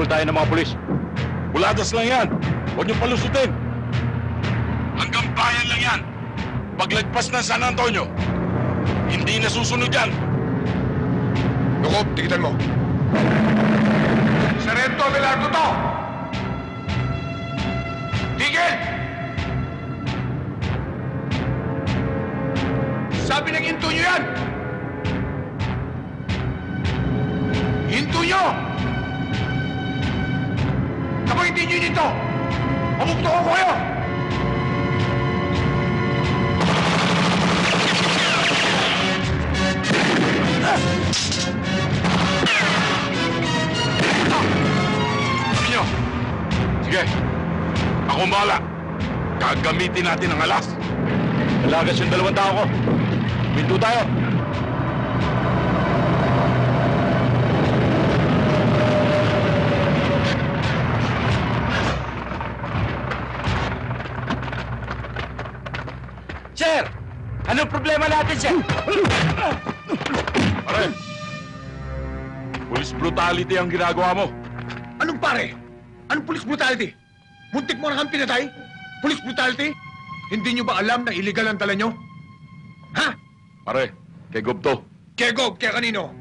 Hinahabol tayo ng mga pulis. Buladas lang yan. Huwag niyo palusutin. Hanggang bayan lang yan. Paglagpas ng San Antonio, hindi na susunod yan. Jacob, tigitan mo. Sarento Abelardo to! Tigil! Sabi ng hinto nyo yan! Hinto nyo! Kapag hindi nyo nito, pamukto ko kayo! Sabi nyo, sige, ako bahala. Gagamitin natin ang alas. Nalagas yung 2 tao ko. Pinto tayo. Sir! Anong problema natin, sir? Pare, police brutality ang ginagawa mo. Anong pare? Anong police brutality? Muntik mo na kang pinatay? Police brutality? Hindi nyo ba alam na illegal ang dala nyo? Ha? Pare, kay Gobto, Kaya Gob, kaya kanino?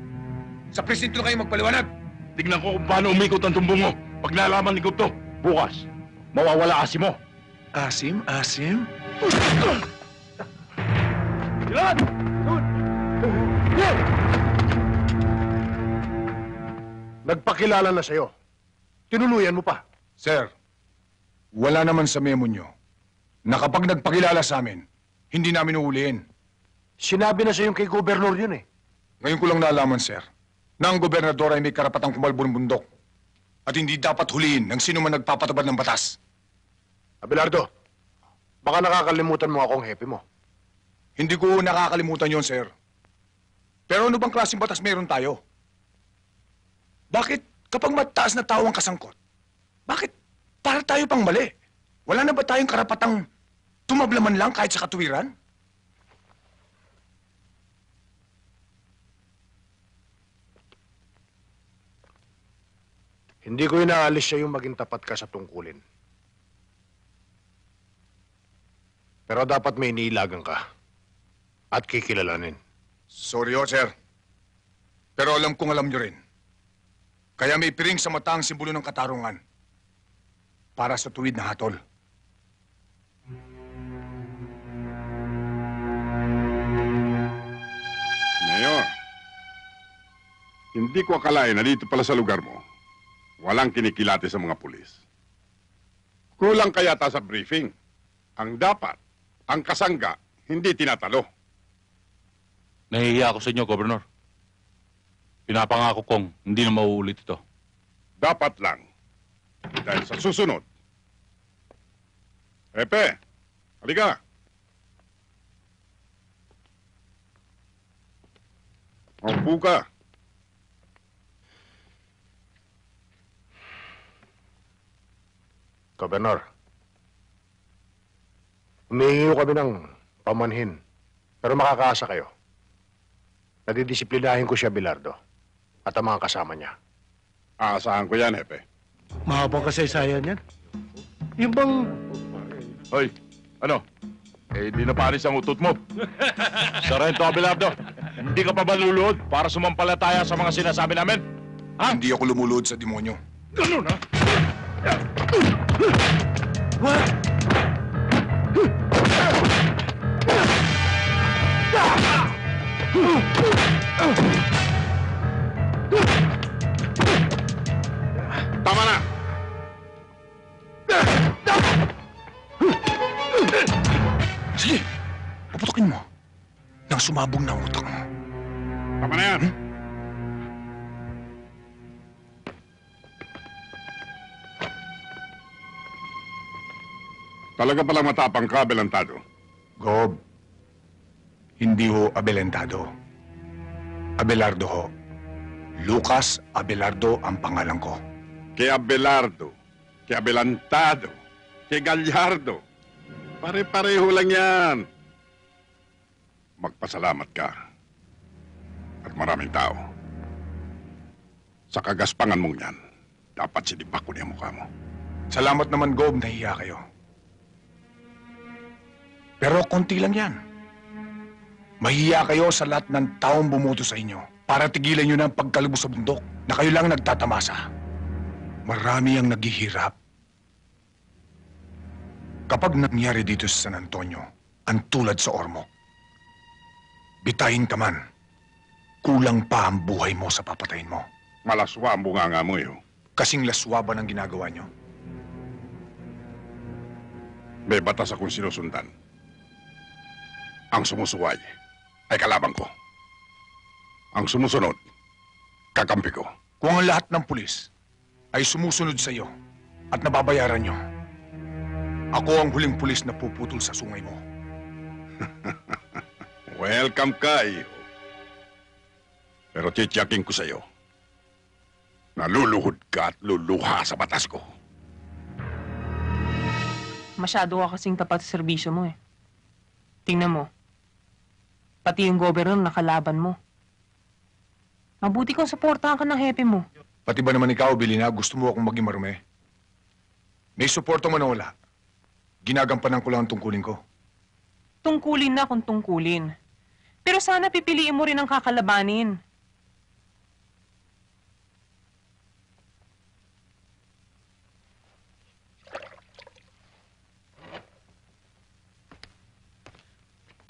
Sa presinto kayo magpaliwanag. tignan ko kung paano umikot ang tumbong mo. Pag nalaman ni Gobto, Bukas, mawawala asim mo. Asim? Asim? Ilan! Nagpakilala na sa'yo. Tinuluyan mo pa. Sir, wala naman sa memo nyo na kapag nagpakilala sa amin, hindi namin uuliin. Sinabi na sa'yo kay gobernador yun eh. Ngayon ko lang nalaman, sir, na ang gobernador ay may karapatang kumalbo ng bundok at hindi dapat huliin ng sino man nagpapatabad ng batas. Abelardo, baka nakakalimutan mo akong hepe mo. Hindi ko nakakalimutan yon, sir. Pero ano bang klaseng batas meron tayo? Bakit kapag mataas na tao ang kasangkot, bakit para tayo pang mali? Wala na ba tayong karapatang tumablaman lang kahit sa katuwiran? Hindi ko inaalis siya yung maging tapat ka sa tungkulin. Pero dapat may iniilagan ka at kikilalanin. Sorry, sir. Pero alam kong alam nyo rin. Kaya may piring sa mata ang simbolo ng katarungan para sa tuwid na hatol. Mayor, hindi ko akalain na dito pala sa lugar mo, walang kinikilati sa mga pulis. Kulang kaya ta sa briefing. Ang dapat, ang kasangga, hindi tinatalo. Nahihiya ako sa inyo, Gobernador. Pinapangako kong hindi na mauulit ito. Dapat lang. Dahil sa susunod. Epe, halika. Maupo ka. Gobernador, humihingi kami ng pamanhin. Pero makakaasa kayo. Nadidisiplinahin ko siya, Abelardo, at ang mga kasama niya. Aasahan ko yan, Epe. Mahabang kasaysayan yan. Yung bang... Hoy, ano? Eh, di na panis ang utot mo. Sargento Abelardo, hindi ka pa ba luluhod para sumampalataya sa mga sinasabi namin? Ha? Hindi ako lumulod sa demonyo. Ganun, ha? Tama na! Sige, puputukin mo nang sumabog na ang utak mo. Tama na yan! Talaga palang matapang ka, Abelardo. Gob, hindi ho Abelentado. Abelardo ho. Lucas Abelardo ang pangalan ko. Kay Abelardo, kay Adelantado, kay Gallardo. Pare-pareho lang yan. Magpasalamat ka. At maraming tao. Sa kagaspangan mong yan, Dapat sinibak ko niya mukha mo. Salamat naman, Gob, nahiya kayo. Pero konti lang yan. Mahiya kayo sa lahat ng taong bumuto sa inyo para tigilan nyo na ang pagkalubos sa bundok na kayo lang nagtatamasa. Marami ang naghihirap. Kapag nangyari dito sa San Antonio, ang tulad sa Ormoc, bitayin ka man, kulang pa ang buhay mo sa papatayin mo. Malaswa ang bunganga mo, eh. Kasing laswa ba ng ginagawa nyo? May batas akong sinusundan. Ang sumusuway ay kalaban ko. Ang sumusunod, kakampi ko. Kung ang lahat ng pulis ay sumusunod sa iyo at nababayaran nyo, ako ang huling pulis na puputol sa sungay mo. Welcome ka, iyo. Pero titiyakin ko sa iyo, naluluhod ka at luluha sa batas ko. Masyado ka kasing tapat sa serbisyo mo eh. Tingnan mo. Pati yung gobernador nakalaban mo. Mabuti kung suportahan ka ng hepe mo. Pati ba naman ikaw, Bilina, gusto mo akong maging marumi? May suporta man o wala, ginagampanan ko lang ang tungkulin ko. Tungkulin na kung tungkulin. Pero sana pipiliin mo rin ang kakalabanin.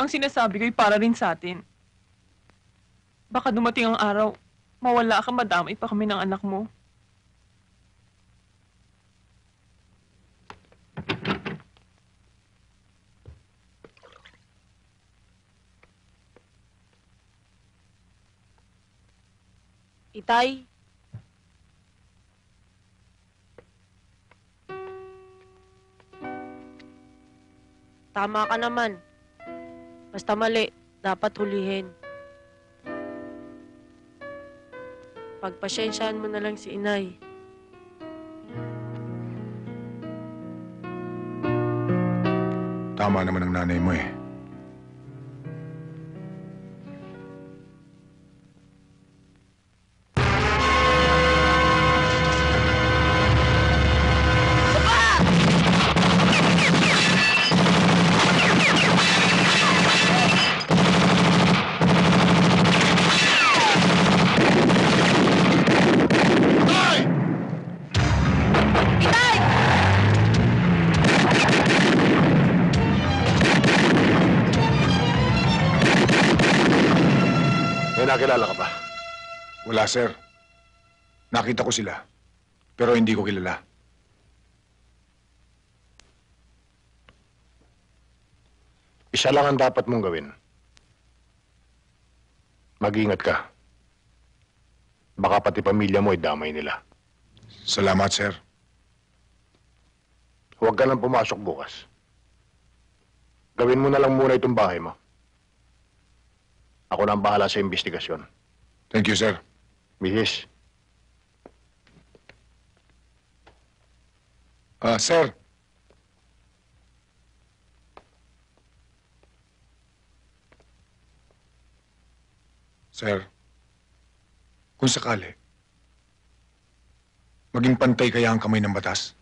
Ang sinasabi ko'y para rin sa atin. Baka dumating ang araw, mawala ka, madamay pa kami ng anak mo. Itay? Tama ka naman. Basta mali, dapat hulihin. Pagpasyensyahan mo na lang si inay. Tama naman ang nanay mo eh. May nakilala ka ba? Wala, sir. Nakita ko sila, pero hindi ko kilala. Isa lang ang dapat mong gawin. Mag-ingat ka. Baka pati pamilya mo ay damay nila. Salamat, sir. Huwag ka nang pumasok bukas. Gawin mo na lang muna itong bahay mo. Ako na ang bahala sa investigasyon. Thank you, sir. Mihis, Sir. Sir, kung sakali, maging pantay kaya ang kamay ng batas?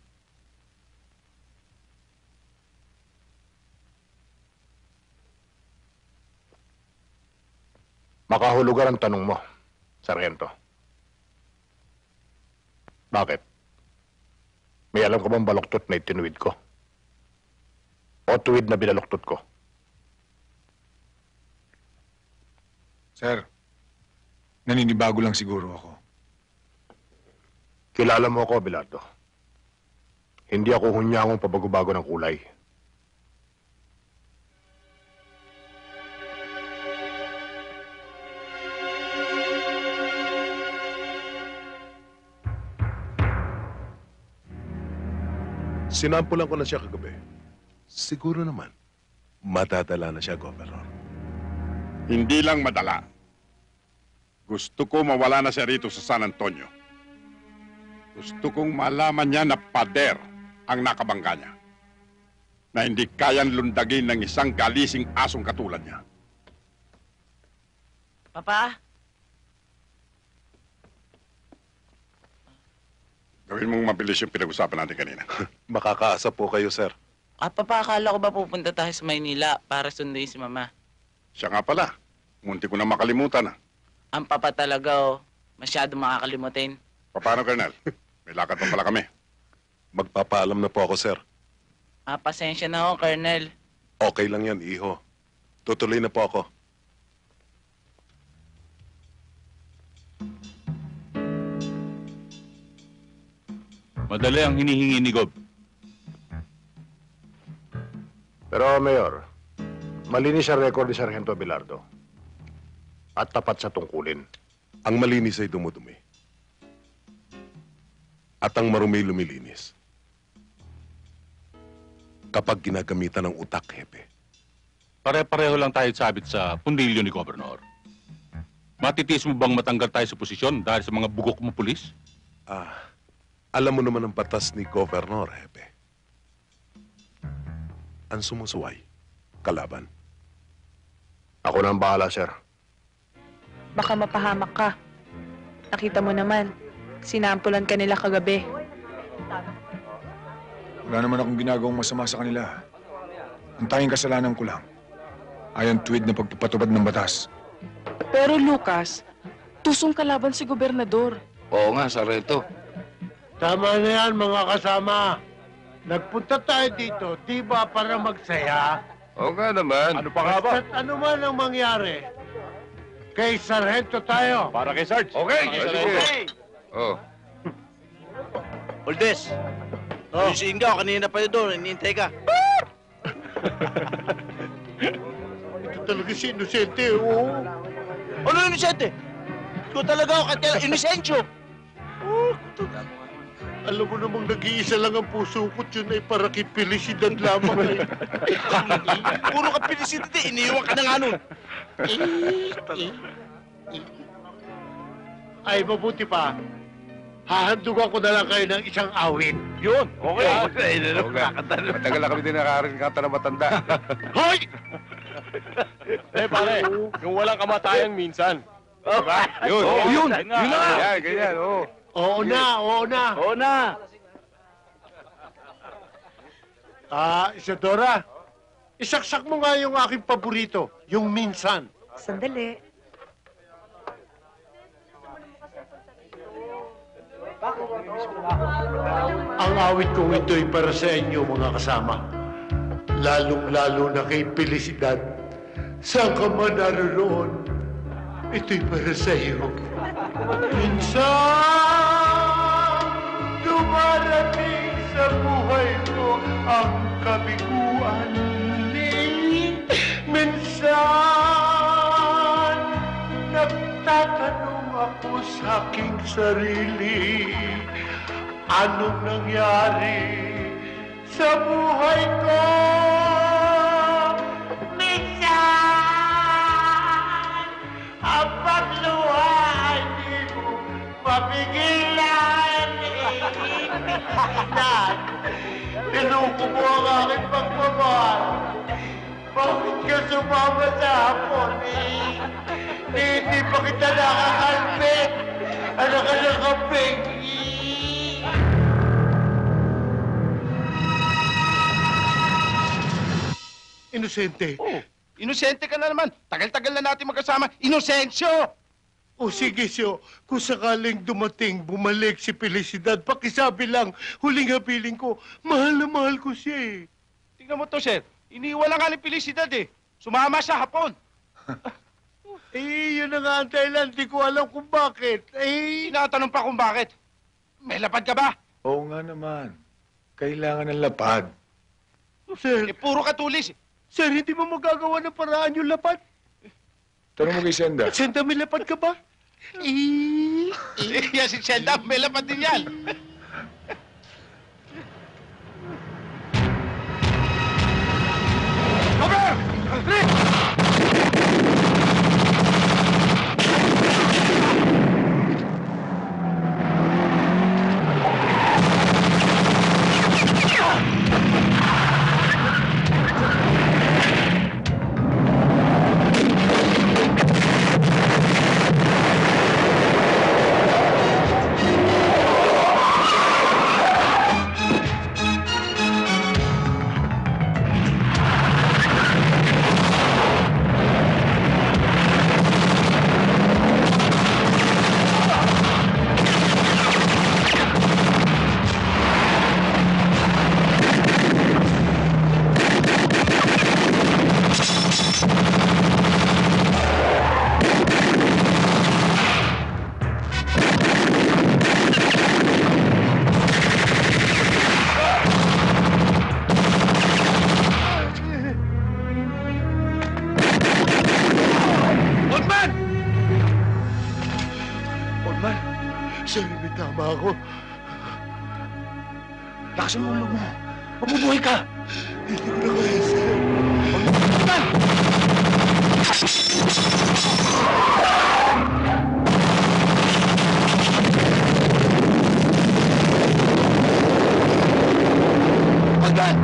makahulugan ang tanong mo, Sargento. Bakit? May alam ka bang baluktot na itinuwid ko? O tuwid na binaluktot ko? Sir, naninibago lang siguro ako. Kilala mo ako, Abelardo. Hindi ako hunyangong pabago-bago ng kulay. Sinampulan ko na siya kagabi. Siguro naman, matadala na siya, Governor. Hindi lang madala. Gusto ko mawala na siya rito sa San Antonio. Gusto kong malaman niya na pader ang nakabangga niya. Na hindi kayang lundagin ng isang galising asong katulad niya. Papa? Gawin mong mabilis yung pinag-usapan natin kanina. Makakaasa po kayo, sir. Papakala ko ba pupunta tayo sa Maynila para sunduin si Mama? Siya nga pala. Munti ko na makalimutan. Ang papa talaga, masyado makakalimutin. Paano, Colonel? May lakad pa pala kami. Magpapaalam na po ako, sir. Pasensya na ho, Colonel. Okay lang yan, iho. Tutuloy na po ako. Madali ang hinihingi ni Gob. Pero, Mayor, malinis ang record ni Sargento Abelardo. At tapat sa tungkulin. Ang malinis ay dumudumi. At ang marumi lumilinis. Kapag ginagamitan ng utak, hepe. Pare-pareho lang tayo sabit sa pundilyo ni Gobernador. Matitiis mo bang matanggal tayo sa posisyon dahil sa mga bugok mo pulis? Alam mo naman ang batas ni Governor, hepe. Ang sumusuway, kalaban. Ako na ang bahala, sir. Baka mapahamak ka. Nakita mo naman, sinampulan ka nila kagabi. Wala naman akong ginagawang masama sa kanila. Ang tanging kasalanan ko lang ay ang tuwid na pagpapatubad ng batas. Pero Lucas, tusong kalaban si gobernador. Oo nga, Sargento. Tama na yan, mga kasama. Nagpunta tayo dito, di ba para magsaya? Oo nga naman. Ano pa nga ba? Basta't ano man ang mangyari, kay Sargento tayo. Para kay Sarge. Okay, Okay. Oh. Oldes, yung si Ingaw, kanina pa yun doon, hinihintay ka. Ito talaga si Inosente, oo. Ano yung inosente? Ikaw talaga ako, kaya inosensyo. Alam mo namang nag-iisa lang ang puso ko, yun ay para kay Felicidad lamang. Puro ka pinisidad eh, iniiwan ka na nga nun. Ay, mabuti pa. Hahandugan ko na lang kayo ng isang awit. Yun, okay. Matagal na kami din nakarinig kata na matanda. Hoy! Pare, yung walang kamatayan minsan. Yun, yun na nga. Ganyan, oo. Oo na, oo na. Oo na. Isadora, isaksak mo nga yung aking paborito, yung minsan. Sandali. Ang awit kong ito'y para sa inyo, mga kasama. Lalong-lalo na kay Felicidad. Saan ka man naroon, ito'y para sa iyo. Minsan, dumarating sa buhay ko ang kabiguan. Minsan, nagtatanong ako sa aking sarili, anong nangyari sa buhay ko? Minsan, ang pagluha ay di mo mapigilan. Niloko mo ang aking pagmamahal. Bakit ka sumama sa hapon Hindi pa kita nakakalpit. Ano ka nakapig? Inosente. Oh, inosente ka na naman. Tagal-tagal na natin magkasama. Inosensyo! O sige, Syo, kung sakaling dumating, bumalik si Felicidad, pakisabi lang, huling habiling ko, mahal na mahal ko siya eh. Tingnan mo to, sir. Iniiwan lang nga ni Felicidad eh. Sumama siya hapon. Yun na nga ang Thailand, di ko alam kung bakit. Tinatanong pa kung bakit. May lapad ka ba? Oo nga naman. Kailangan ng lapad. Sir, Puro katulis. sir, hindi mo magagawa ng paraan yung lapad? Tanong mo kay Senda. Senta, may lapad ka ba? Yan si Senda, may lapad din yan. ako. Lakasan mo ang loob mo. Mabubuhay ka! Hindi ko na kaya, sir. Pagdaan!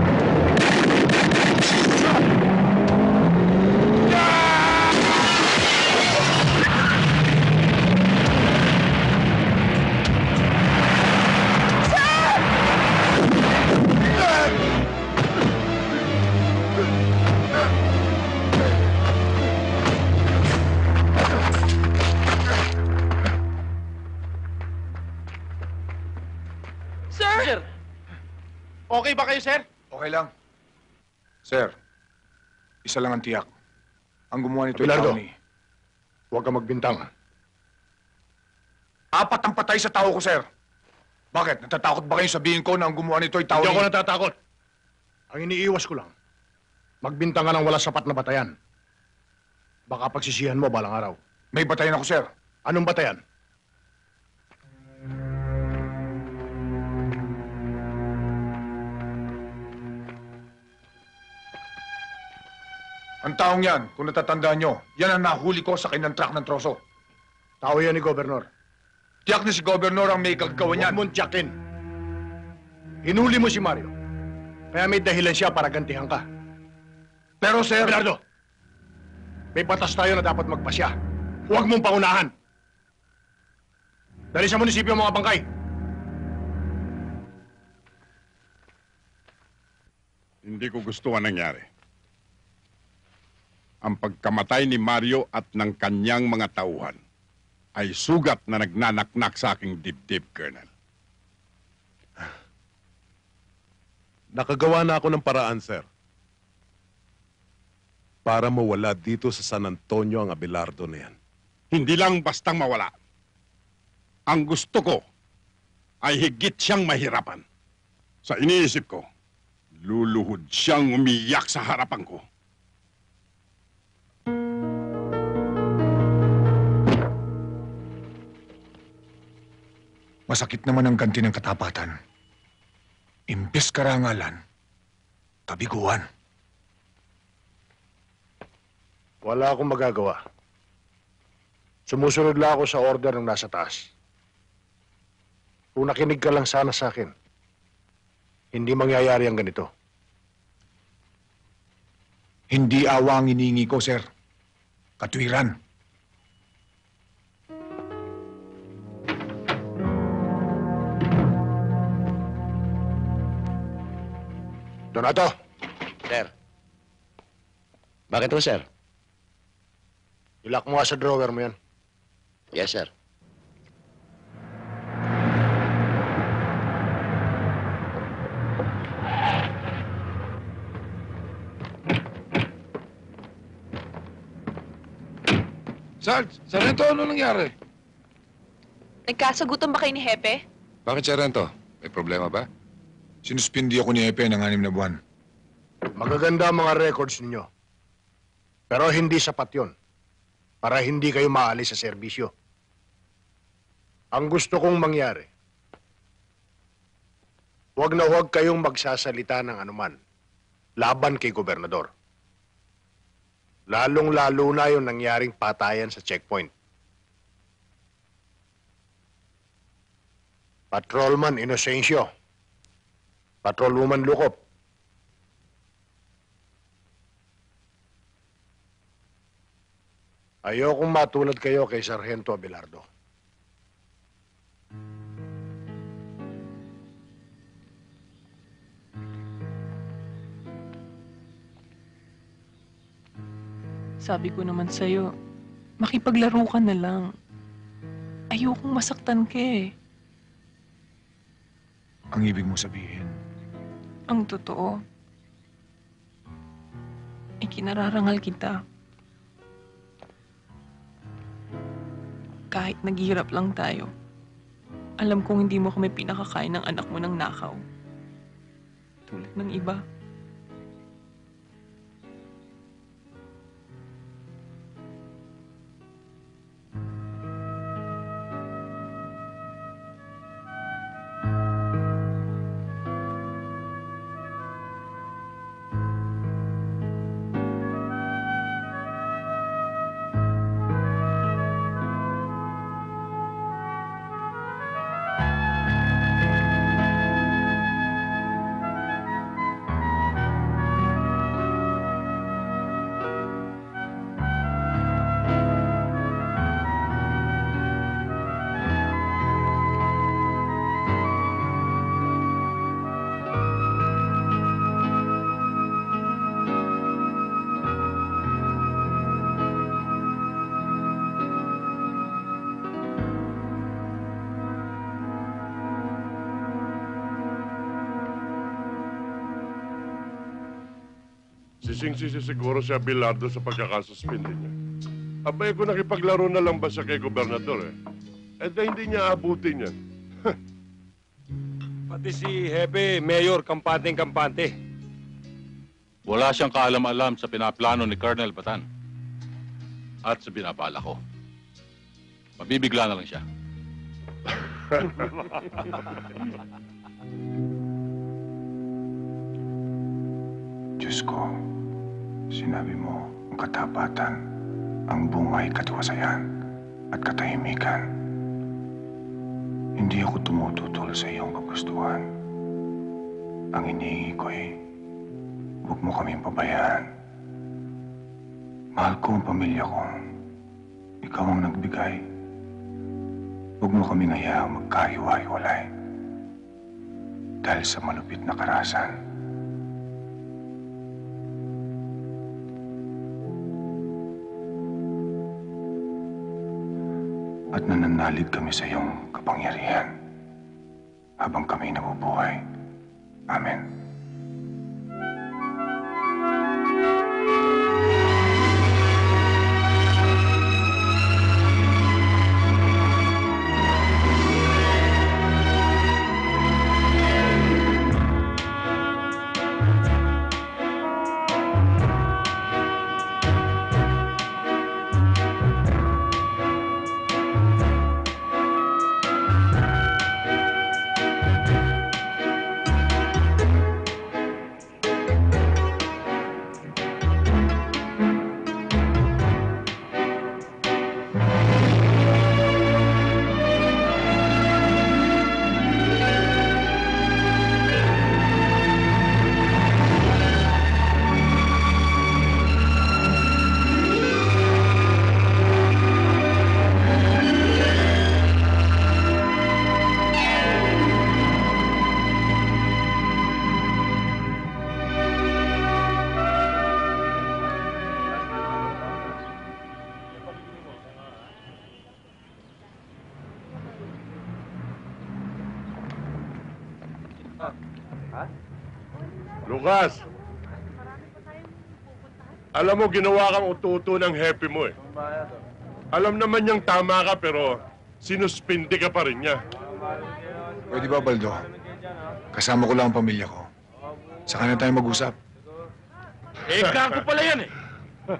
Sir! Okay ba kayo, sir? Okay lang. Sir, isa lang ang tiyak. Ang gumawa nito ay Abelardo. tao ni... Huwag ka magbintang. Apat ang patay sa tao ko, sir. Bakit? Natatakot ba kayo sabihin ko na ang gumawa nito ay tao Hindi ni... ako natatakot. Ang iniiwas ko lang, magbintang ka ng wala sapat na batayan. Baka pagsisihan mo balang araw. May batayan ako, sir. Anong batayan? Ang taong yan, kung natatandaan nyo, yan ang nahuli ko sa kanyang truck ng troso. Tao yan ni Gobernador. Tiyak na si Gobernador ang may gaggawa Huwag niyan. mong tiyakin. Hinuli mo si Mario. Kaya may dahilan siya para gantihan ka. Pero, sir... Abelardo, may batas tayo na dapat magpasya. Huwag mong paunahan. Dali sa munisipyo ang mga bangkay. Hindi ko gusto ang nangyari. Ang pagkamatay ni Mario at ng kanyang mga tauhan ay sugat na nagnanaknak sa aking dibdib, Colonel. Nakagawa na ako ng paraan, sir. Para mawala dito sa San Antonio ang Abelardo na yan. Hindi lang bastang mawala. Ang gusto ko ay higit siyang mahirapan. Sa iniisip ko, luluhod siyang umiyak sa harapan ko. Masakit naman ang ganti ng katapatan. Imbes karangalan, kabiguan. Wala akong magagawa. Sumusunod lang ako sa order ng nasa taas. Kung nakinig ka lang sana sa akin, hindi mangyayari ang ganito. Hindi awa ang iniingi ko, sir. Katwiran. Donato, Sir. Bakit po, sir? ilak mo nga sa drawer mo yan. Yes, sir. Sarento, ano nangyari? Nagkasagutan ba kayo ni Hepe? Bakit, Sarento? May problema ba? Sinuspindi ako ni Epe ng 6 na buwan. Magaganda ang mga records ninyo. Pero hindi sapat yon para hindi kayo maalis sa serbisyo. Ang gusto kong mangyari, huwag na huwag kayong magsasalita ng anuman laban kay Gobernador. Lalong-lalo na yung nangyaring patayan sa checkpoint. Patrolman Inocencio, Patrolwoman Lukop, ayokong matulad kayo kay Sargento Abelardo. Sabi ko naman sa'yo, makipaglaro ka na lang. Ayokong masaktan ka eh. Ang ibig mo sabihin, Ang totoo, ay kinararangal kita. Kahit naghihirap lang tayo, alam kong hindi mo kami pinakakain ng anak mo ng nakaw. Tulad ng iba. Sising-sisi siguro si Abelardo sa pagkakasuspindi niya. Abay ko nakipaglaro na lang ba siya kay gobernador eh? Eh di hindi niya abutin yan. Pati si Hepe, Mayor, kampante-kampante. Wala siyang kaalam-alam sa pinaplano ni Colonel Batan. At sa binabala ko. Mabibigla na lang siya. Diyos ko, sinabi mo ang katapatan, ang bungay katiwasayan at katahimikan. Hindi ako tumututol sa iyong kagustuhan. Ang iniingi ko huwag mo kaming pabayaan. Mahal ko ang pamilya ko. Ikaw ang nagbigay. Huwag mo kaming hayaang magkahiwa-hiwalay. Dahil sa malupit na karahasan. At nananalig kami sa iyong kapangyarihan habang kami nabubuhay. Amen. Lucas! Alam mo, ginawa kang ututo ng happy mo eh. Alam naman niyang tama ka pero sinuspindi ka pa rin niya. Pwede ba, Baldo? Kasama ko lang ang pamilya ko. Saka na tayo mag-usap. Eh, gago pala yan eh.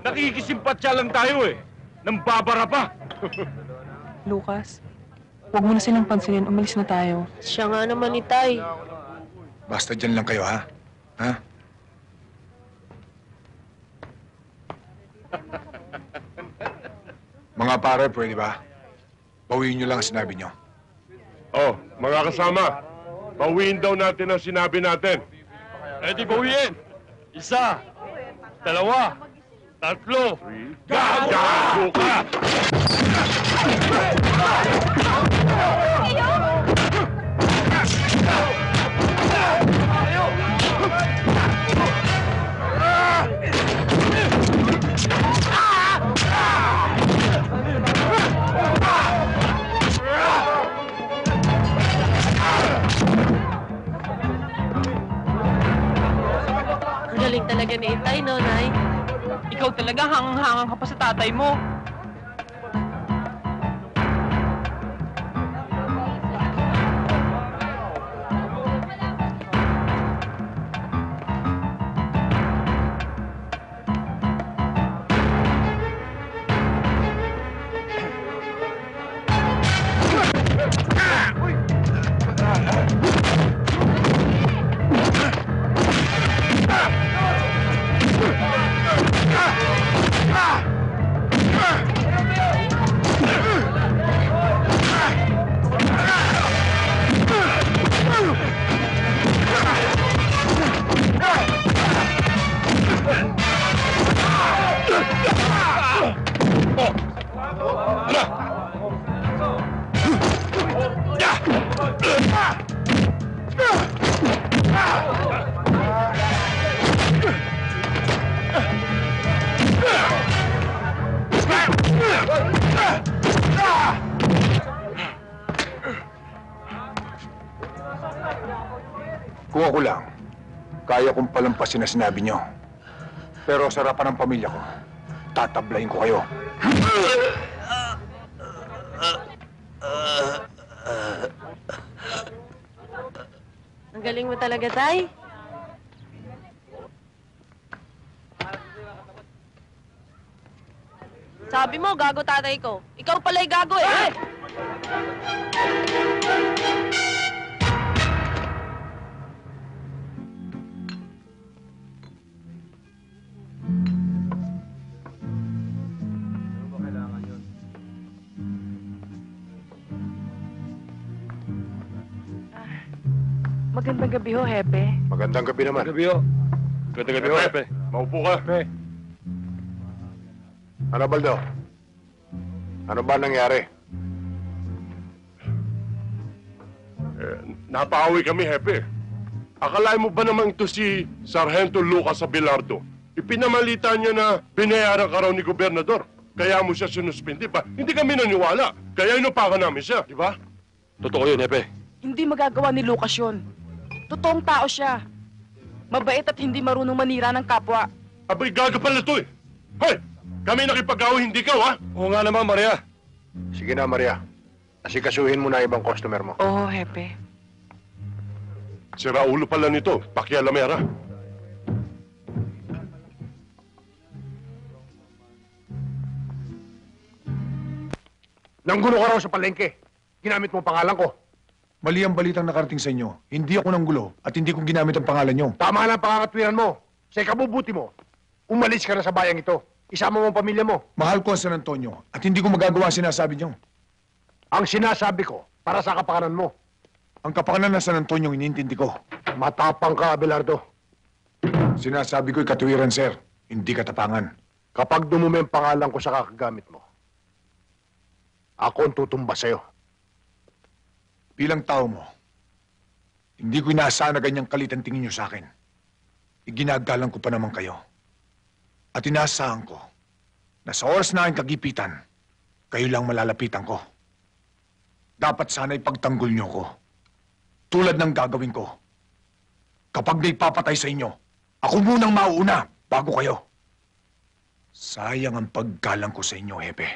Nakikisimpatya lang tayo eh. Nang babara pa. Lucas, huwag mo na silang pansinin. Umalis na tayo. Siya nga naman ni Tay. Basta dyan lang kayo, ha? Ha? Mga pare, pwede ba? Bawiin nyo lang ang sinabi nyo. Oh, mga kasama, bawiin daw natin ang sinabi natin. Eh di bawiin. Isa. Dalawa. Tatlo. Gago ka! Galing talaga ni Itay, no, Nay? Ikaw talaga hangang-hangang ka pa sa tatay mo. Kung ako lang, kaya kong palampasin na sinabi nyo. Pero sa harapan ng pamilya ko, tatablayin ko kayo. Ang galing mo talaga, Tay. Sabi mo, gago tatay ko. Ikaw pala'y gago eh. Magandang gabi ho, Hepe. Magandang gabi naman. Gabi ho. Ganda gabi ho, Hepe. Maupo ka. Ano, Baldo? Ano ba nangyari? Napaawi kami, Hepe. Akalain mo ba naman ito si Sargento Lucas Abelardo? Ipinamalita niya na binayaran ka raw ni Gobernador. Kaya mo siya sinuspindi pa. Hindi kami naniwala. Kaya inupakan namin siya, di ba? Totoo yun, Hepe. Hindi magagawa ni Lucas yun. Totoong tao siya. Mabait at hindi marunong manira ng kapwa. Abay, gaga pala ito eh. Hoy! Kami nakipag-away, hindi ka, ha? Oo nga naman, Maria. Sige na, Maria. Asikasuhin mo na ibang customer mo. Oo, Hepe. Si Raulo pala nito, pakialamera. Nanggulo ka raw sa palengke. Ginamit mo ang pangalan ko. Mali ang balitang nakarating sa inyo. Hindi ako nanggulo at hindi ko ginamit ang pangalan nyo. Tama lang ang pangangatwiran mo. Sa ikabubuti mo, umalis ka na sa bayang ito. Isama mo ang pamilya mo. Mahal ko ang San Antonio at hindi ko magagawa ang sinasabi nyo. Ang sinasabi ko, para sa kapakanan mo. Ang kapakanan ng San Antonio ang iniintindi ko. Matapang ka, Abelardo. Sinasabi ko'y katuwiran, sir. Hindi katapangan. Kapag dumumi ang pangalan ko sa kakagamit mo, ako ang tutumba sa'yo. Bilang tao mo, hindi ko inaasahan na ganyang kalit ang tingin nyo sa akin. Iginagalang ko pa naman kayo. At inaasahan ko na sa oras na aking kagipitan, kayo lang malalapitan ko. Dapat sana'y pagtanggol nyo ko. Tulad ng gagawin ko. Kapag may papatay sa inyo, ako munang mauuna bago kayo. Sayang ang paggalang ko sa inyo, Hepe.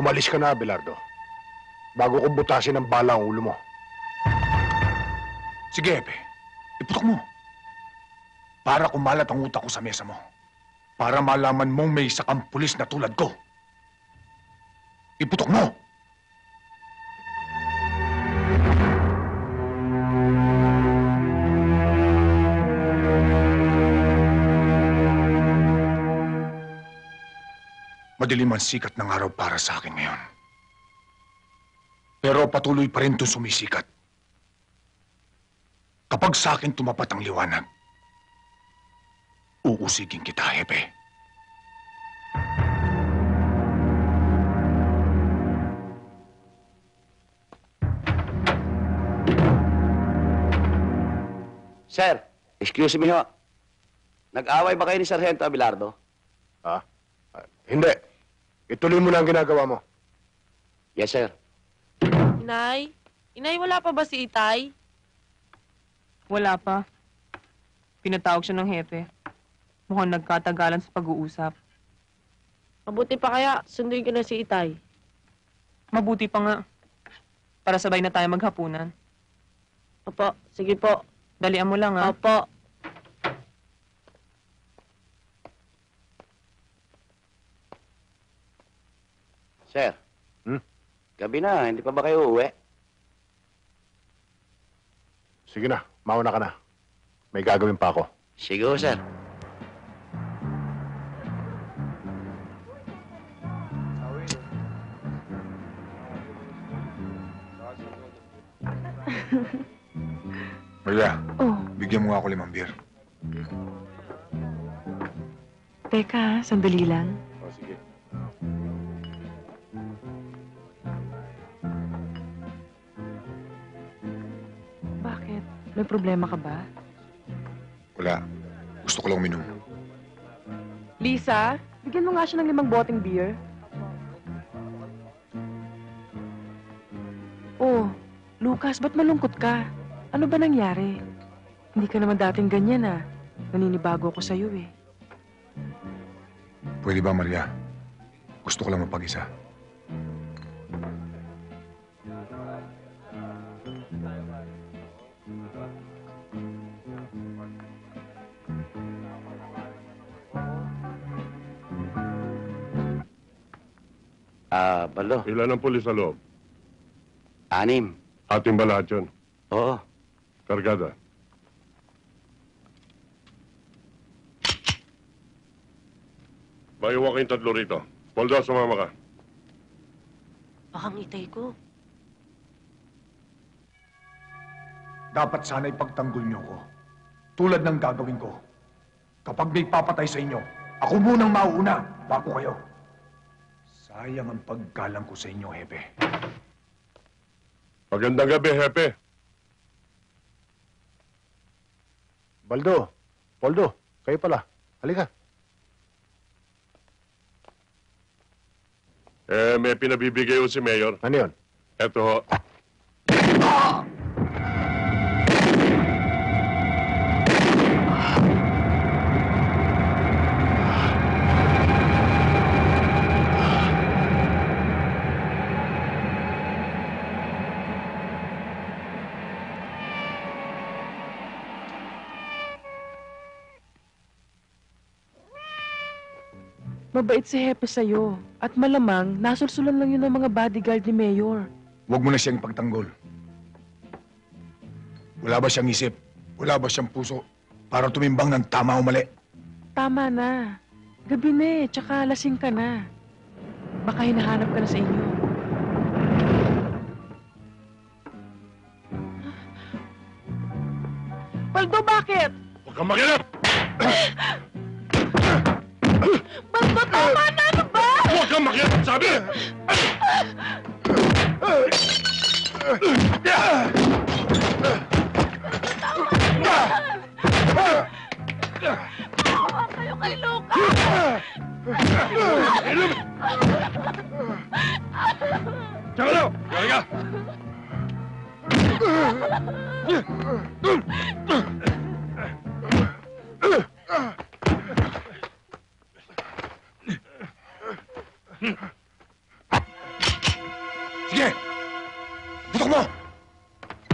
Umalis ka na, Abelardo. Bago ko butasin ang bala ang ulo mo. Sige, Hepe. Iputok mo. Para kumalat ang utak ko sa mesa mo. Para malaman mong may isa kang pulis na tulad ko. Iputok mo! Madilim ang sikat ng araw para sa akin ngayon. Pero patuloy pa rin itong sumisikat. Kapag sa akin tumapat ang liwanag, uusigin kita, Hepe. Sir, excuse me ho. Nag-away ba kayo ni Sargento Abelardo? Ha? Hindi. Ituloy mo na ang ginagawa mo. Yes, sir. Inay? Inay, wala pa ba si Itay? Wala pa. Pinatawag siya ng hepe. Mukhang nagkatagalan sa pag-uusap. Mabuti pa kaya, sunduin ko na si Itay. Mabuti pa nga. Para sabay na tayo maghapunan. Opo, sige po. Dalian mo lang, ha? Opo. Sir. Hmm? Gabi na, hindi pa ba kayo uuwi? Sige na, mauna ka na. May gagawin pa ako. Sige ho, sir. Maria, Oh, bigyan mo nga ako 5 beer. teka, sandali lang. O, sige. Bakit? May problema ka ba? Wala. Gusto ko lang uminom. Lisa, bigyan mo nga siya ng 5 boteng beer. Oh, Lucas, ba't malungkot ka? Ano ba nangyari? Hindi ka naman dating ganyan, ah. Naninibago ako sa'yo eh. Pwede ba, Maria? Gusto ko lang mapag-isa. Baldo. Ilan ang pulis sa loob? 6. Ating ba lahat yun? Oo. Kargada. Maiwan kayong 3 rito. Poldo, sumama ka. Baka ngitay ko. Dapat sana ipagtanggol niyo ko. Tulad ng gagawin ko. Kapag may papatay sa inyo, ako munang mauuna bago kayo. Sayang ang paggalang ko sa inyo, Hepe. Magandang gabi, Hepe. Baldo, Poldo, kayo pala. Halika. May pinabibigay ho si Mayor. Ano yun? Eto ho. Mabait si Hepe sa'yo. At malamang, nasulsulan lang yun ng mga bodyguard ni Mayor. Huwag mo na siyang ipagtanggol. Wala ba siyang isip? Wala ba siyang puso para tumimbang ng tama o mali? Tama na. Gabi na eh, tsaka lasing ka na. Baka hinahanap ka na sa inyo. Baldo, bakit? Huwag kang makialam! Baldo, tama na! Ano ba? Huwag kang makialam, sabi! Maawa kayo kay Lucas! Tsaka daw! Halika! Sige! Putok mo!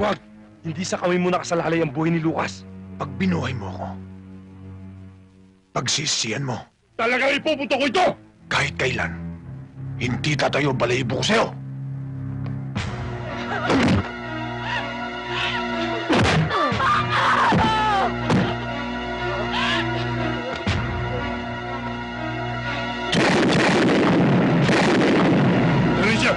Huwag! Hindi sa kami mo nakasalalay ang buhay ni Lucas. Pag binuhay mo ako, pagsisiyan mo, Talagang ipupunto ko ito! kahit kailan, hindi tatayo balahibo ko sa'yo! Dali siya!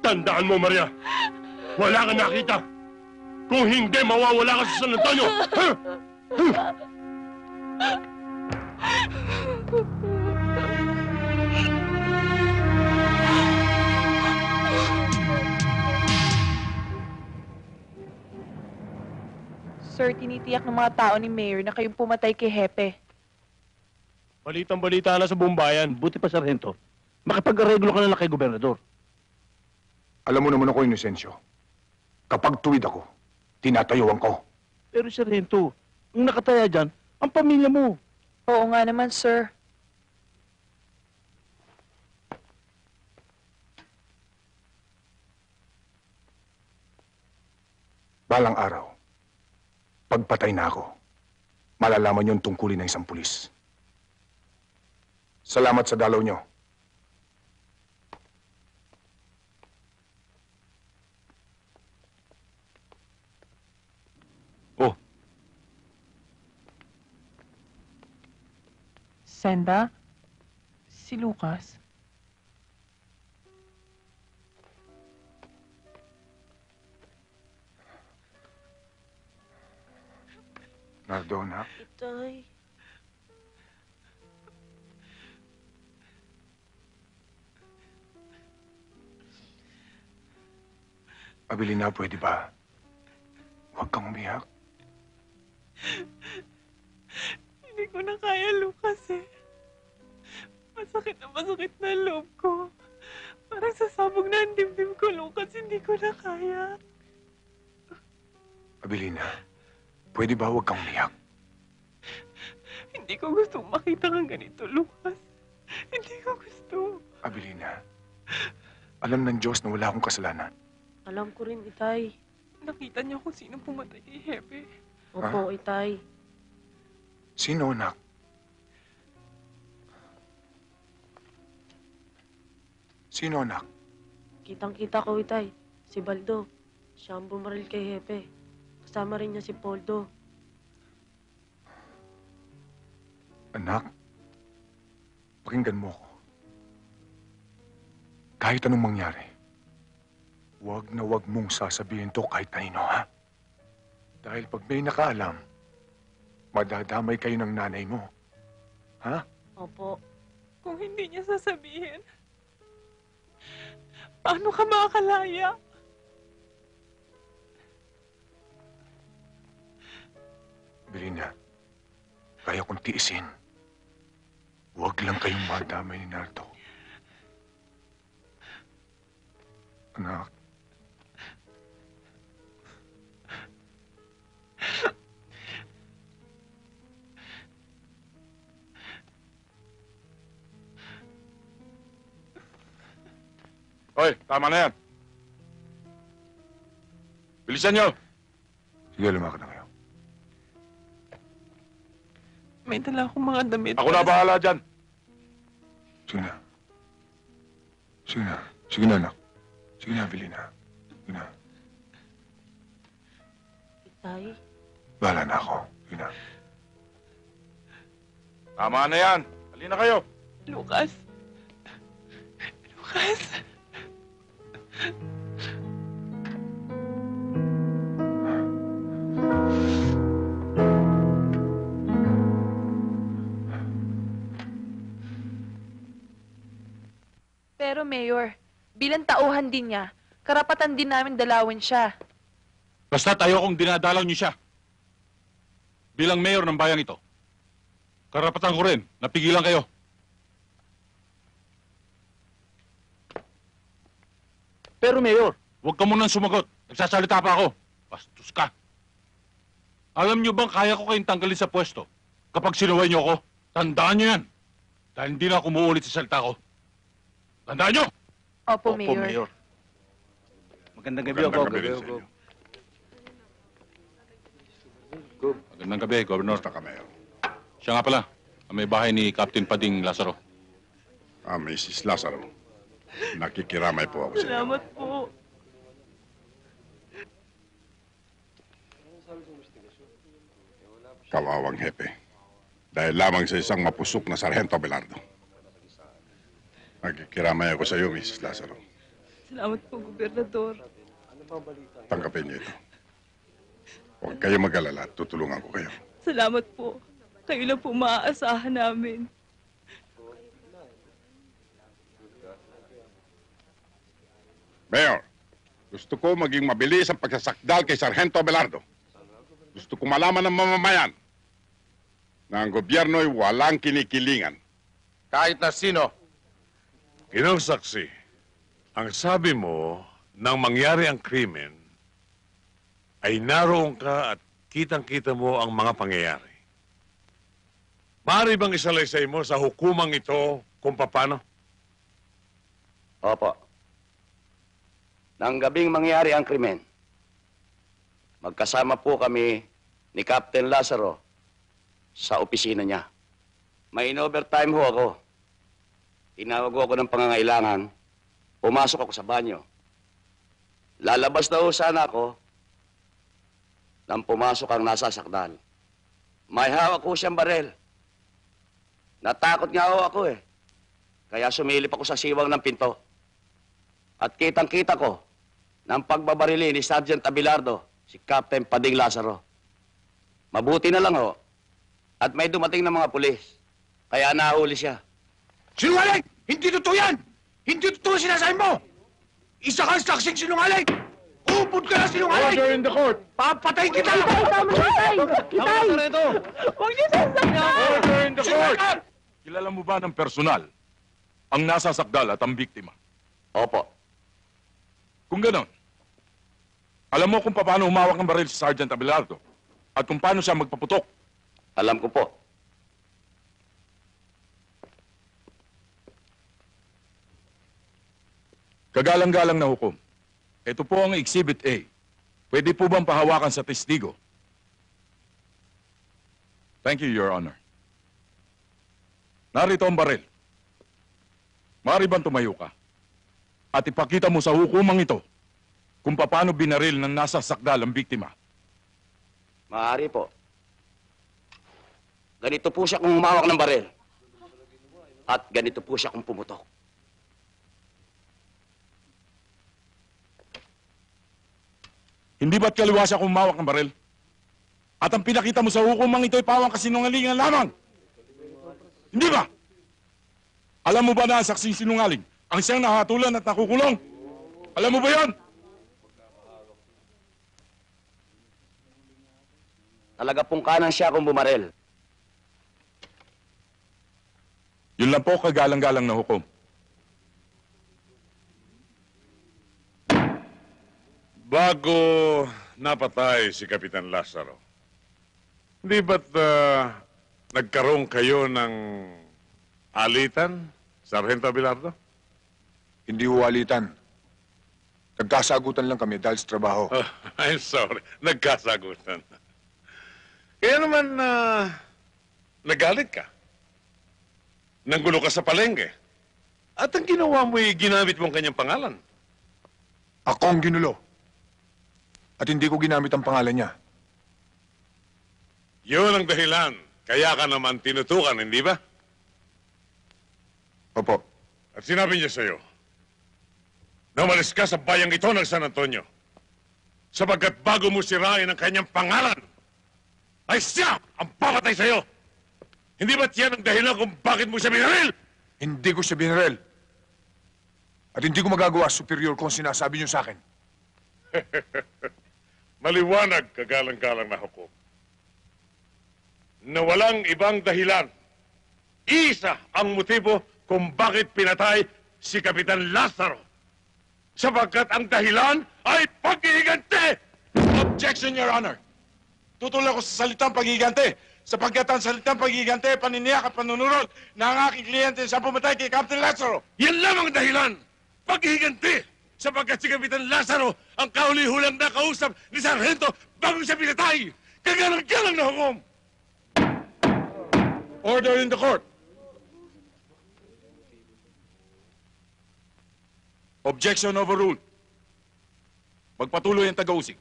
Tandaan mo, Maria. Wala kang nakita. Kung hindi, mawawala ka sa San Antonio. Ha? Sir, tinitiyak ng mga tao ni Mayor na kayong pumatay kay Hepe. Balitang-balita na sa buong bayan. Buti pa, Sargento. Makipag-areglo ka na lang kay Gobernador. Alam mo naman ako, Inocencio. Kapag tuwid ako, tinatayuan ko. Pero, Sargento, ang nakataya dyan, ang pamilya mo. Oo nga naman, sir. Balang araw, pagpatay na ako, malalaman yung tungkulin ng isang pulis. Salamat sa dalaw nyo. Oh, Senda? Si Lucas? Nardona, Itay. Abilina, pwede ba? Huwag kang umiyak. Hindi ko na kaya, Lucas eh. Masakit na loob ko. Parang sasabog na ang dibdib ko, Lucas. Hindi ko na kaya. Abilina, pwede ba huwag kang umiyak? Hindi ko gustong makita kang ganito, Lucas. Hindi ko gusto. Abilina, alam ng Diyos na wala akong kasalanan. Alam ko rin, Itay. Nakita niyo kung sino pumatay kay Hepe. Opo, Itay. Sino, anak? Sino, anak? Kitang-kita ko, Itay. Si Baldo. Siya ang bumaril kay Hepe. Kasama rin niya si Poldo. Anak, pakinggan mo ako. Kahit anong mangyari, huwag na huwag mong sasabihin to kahit kanino, ha? Dahil pag may nakaalam, madadamay kayo ng nanay mo. Ha? Opo. Kung hindi niya sasabihin, paano ka makakalaya? Belina, kaya kong tiisin. Huwag lang kayong madamay ni Nardo. Anak. Hoy, tama na yan. Bilisan nyo! Sige, lumakad na kayo. May dala akong mga damit. Ako na bahala dyan. Sige na. Sige na. Sige na, anak. Sige na, Belina. Sige na. Itay? Bahala na ako. Sige na. Tama na yan. Halina kayo. Lucas. Lucas. Pero, Mayor, bilang tauhan din niya, karapatan din namin dalawin siya. Basta't ayokong dinadalaw niyo siya. Bilang mayor ng bayang ito, karapatan ko rin na pigilan kayo. Pero, Mayor, Huwag ka munang sumagot. Nagsasalita pa ako. Bastos ka. Alam niyo bang kaya ko kayong tanggalin sa pwesto kapag sinuway niyo ako? Tandaan niyo yan. Dahil hindi na ako umuulit sa salita ko. Tandaan niyo! Opo, Mayor. Magandang gabi, Magandang Ogo. gabi rin sa inyo. Magandang gabi, Governor. Basta ka, Mayor. Siya nga pala, ang may bahay ni Captain Pading Lazaro. Mrs. Lazaro. Nakikiramay po ako sa inyo. Salamat po. Kawawang hepe. Dahil lamang sa isang mapusok na Sargento Abelardo. Nakikiramay ako sa iyo, Mrs. Lazaro. Salamat po, Gobernador. Tanggapin niyo ito. Huwag kayo mag-alala at tutulungan ko kayo. Salamat po. Kayo lang po maaasahan namin. Mayor, gusto ko maging mabilis ang pagsasakdal kay Sargento Abelardo. Gusto ko malaman ng mamamayan na ang gobyerno'y walang kinikilingan. Kahit na sino. Ginong saksi, ang sabi mo nang mangyari ang krimen ay naroon ka at kitang-kita mo ang mga pangyayari. Maaari bang isalaysay mo sa hukumang ito kung paano? Opo. Nang gabing mangyari ang krimen, magkasama po kami ni Captain Lazaro sa opisina niya. May in-overtime ho ako. Tinawag ako ng pangangailangan. Pumasok ako sa banyo. Lalabas na ho sana ako nang pumasok ang nasasakdal. May hawak ko siyang barel. Natakot nga ho ako eh. Kaya sumilip ako sa siwang ng pinto. At kitang-kita ko ng pagbabarili ni Sergeant Abelardo, si Captain Pading Lazaro. Mabuti na lang ho. At may dumating na mga pulis. Kaya nahuli siya. Sinungaling! Hindi totoo yan! Hindi totoo sinasabi mo! Isa kang saksing sinungaling! Upod ka na sinungaling! Order in the court! Papatayin kita! Tama na, Itay! Itay! Huwag niyo sasaktan! Order in the court! Kilala mo ba ng personal ang nasasakdal at ang biktima? Opo. Kung ganon, Alam mo kung paano humawak ng baril si Sergeant Abelardo at kung paano siya magpaputok. Alam ko po. Kagalang-galang na hukom. Ito po ang Exhibit A. Pwede po bang pahawakan sa testigo? Thank you, Your Honor. Narito ang baril. Maaari bang tumayo ka? At ipakita mo sa hukumang ito kung paano binaril ng nasa sakdal ang biktima. Maaari po. Ganito po siya kung humawak ng baril. At ganito po siya kung pumutok. Hindi ba't kaliwa siya kung humawak ng baril? At ang pinakita mo sa hukumang ito ay pawang kasinungalingan lamang. Hindi ba? Alam mo ba na ang saksing sinungaling ang siyang nahatulan at nakukulong? Alam mo ba yan? Talaga pong kanan siya kung bumaril. Yun lang po, kagalang-galang na hukom. Bago napatay si Kapitan Lazaro, hindi ba't nagkaroon kayo ng alitan, Sargento Abelardo? Hindi huwalitan. Nagkasagutan lang kami dahil sa trabaho. Oh, I'm sorry. Nagkasagutan. Kaya naman, nagalit ka. Nanggulo ka sa palengke. At ang ginawa mo ginamit mong kanyang pangalan. Ako ang ginulo. At hindi ko ginamit ang pangalan niya. Yun ang dahilan. Kaya ka naman tinutukan, hindi ba? Opo. At sinabi niya sa'yo, na umalis ka sa bayang ito ng San Antonio. Sapagkat bago mo sirain ang kanyang pangalan, ay siya ang papatay sa'yo. Hindi ba't yan ang dahilan kung bakit mo siya binaril? Hindi ko siya binaril. At hindi ko magagawa superior kung sinasabi niyo sa akin. Maliwanag, kagalang-galang na hukom, na walang ibang dahilan. Isa ang motibo kung bakit pinatay si Kapitan Lazaro. Sapagkat ang dahilan ay paghihiganti! Objection, Your Honor. Tutulak ko sa salitang paghihiganti. Sapagkat ang salitang paghihiganti, paniniyak at panunurot na ang aking kliyente sa pumatay kay Captain Lazaro. Yan lamang ang dahilan! Paghihiganti! Sapagkat si Kapitan Lazaro ang kahuli-hulang nakausap ni Sargento bago siya pinatay! Kagalang-galang na hukom! Order in the court. Objection overruled. Magpatuloy ang taga-usig.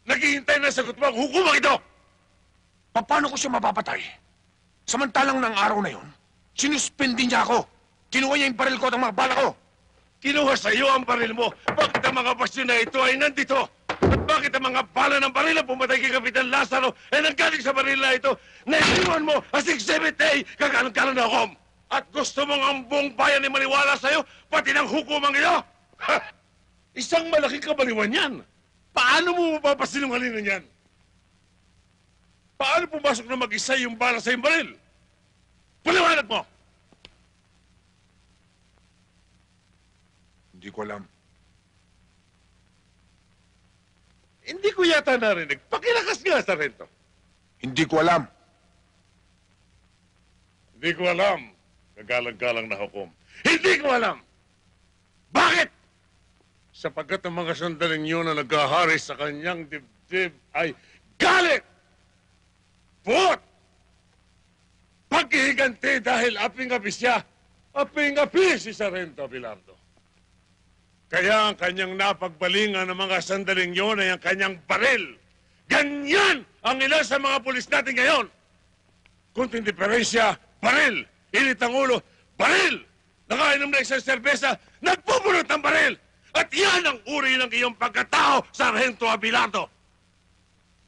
Naghihintay na sagot mo ang hukumang ito! Paano ko siya mapapatay? Samantalang ng araw na yon, sinuspindi niya ako. Kinuha niya yung baril ko at ang mga bala ko. Kinuha sa iyo ang baril mo. Bakit ang mga basyon na ito ay nandito? At bakit ang mga bala ng baril na pumatay kay Kapitan Lazaro ay nanggaling sa baril na ito? Naisiwan mo as Exhibit A, kagalang-galang na hukom. At gusto mong ang buong bayan ay maniwala sa iyo, pati ng hukumang ito? Ha! Isang malaking kabaliwan yan. Paano mo mapapasinungalingan yan? Paano pumasok na mag-isa yung bala sa iyong baril? Paliwanag mo! Hindi ko alam. Hindi ko yata narinig. Pakilakas nga, Sargento. Hindi ko alam. Hindi ko alam. Kagalang-galang na hukom. Hindi ko alam! Bakit? Sapagkat ang mga sandaling yun na naghahari sa kanyang dibdib ay galit! Puot! Paghihiganti dahil aping-api siya, aping-api si Sargento Abelardo. Kaya ang kanyang napagbalingan ng mga sandaling yun ay ang kanyang baril. Ganyan ang ilan sa mga pulis natin ngayon. Kunting diferensya, baril. Init ang ulo, baril. Nakainom na isang serbesa, nagpupulot ng baril. At yan ang uri ng iyong pagkatao, Sargento Abelardo.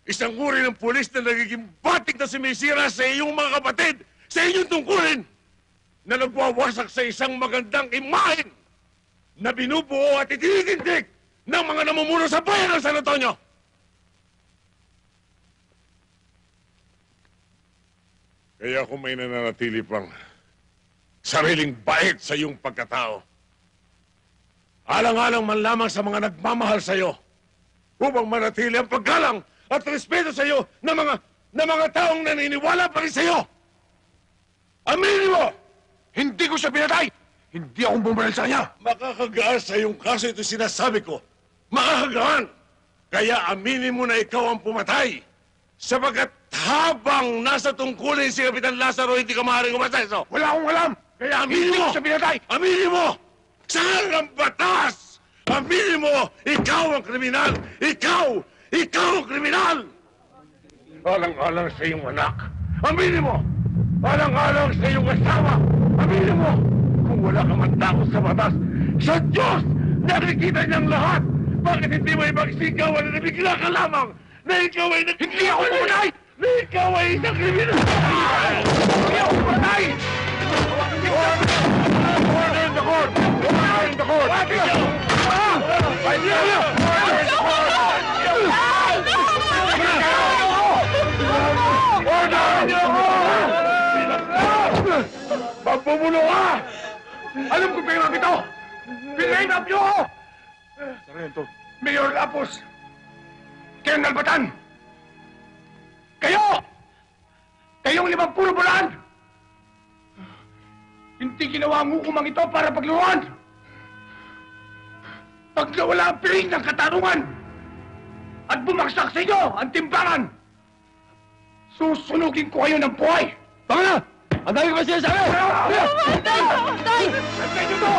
Isang uri ng pulis na nagiging batik na sumisira sa iyong mga kapatid, sa inyong tungkulin, na nagwawasak sa isang magandang imahen na binubuo at itinitindig ng mga namumuno sa bayan ng San Antonio. Kaya kung may nananatili pang sariling bait sa iyong pagkatao. Alang-alang man lamang sa mga nagmamahal sa iyo upang manatili ang paggalang at respeto sa iyo ng mga taong naniniwala pa rin sa iyo. Aminin mo! Hindi ko siya pinatay! Hindi akong bumaril sa kanya! Makakagaan sa iyong kaso ito sinasabi ko. Makakagaan! Kaya aminin mo na ikaw ang pumatay. Sapagkat habang nasa tungkulin si Kapitan Lazaro, hindi ka maaaring umaseso. Wala akong alam! Kaya aminin Hindi mo! ko siya pinatay! Aminin mo! Saan ang batas? Aminin mo! Ikaw ang kriminal! Ikaw! Ikaw ang kriminal! Alang-alang sa iyong anak. Aminin mo! Alang-alang sa iyong asawa. Aminin mo! Kung wala ka man takot sa batas, sa Diyos! Nakikita niyang lahat! Bakit hindi mo ipagsigawan na nabigla ka lamang na ikaw ay Hindi ako pumatay! Na ikaw ay isang kriminal! Hindi ako pumatay! Order in the court! Order in the court! Magbubulo ka! Alam ko pa yung ito! Pinain up niyo ako! Sargento, Mayor Lapos! Colonel Batan! Kayo! Kayong 50 bulan! Hindi ginawa ang hukumang ito para pagluruan! Pag nawala ang piling ng katarungan at bumagsak sa inyo ang timbangan, susunugin ko kayo ng buhay! Tama na! Ang dami ko ba sinasabi? Tay! Tay! Santay nyo to!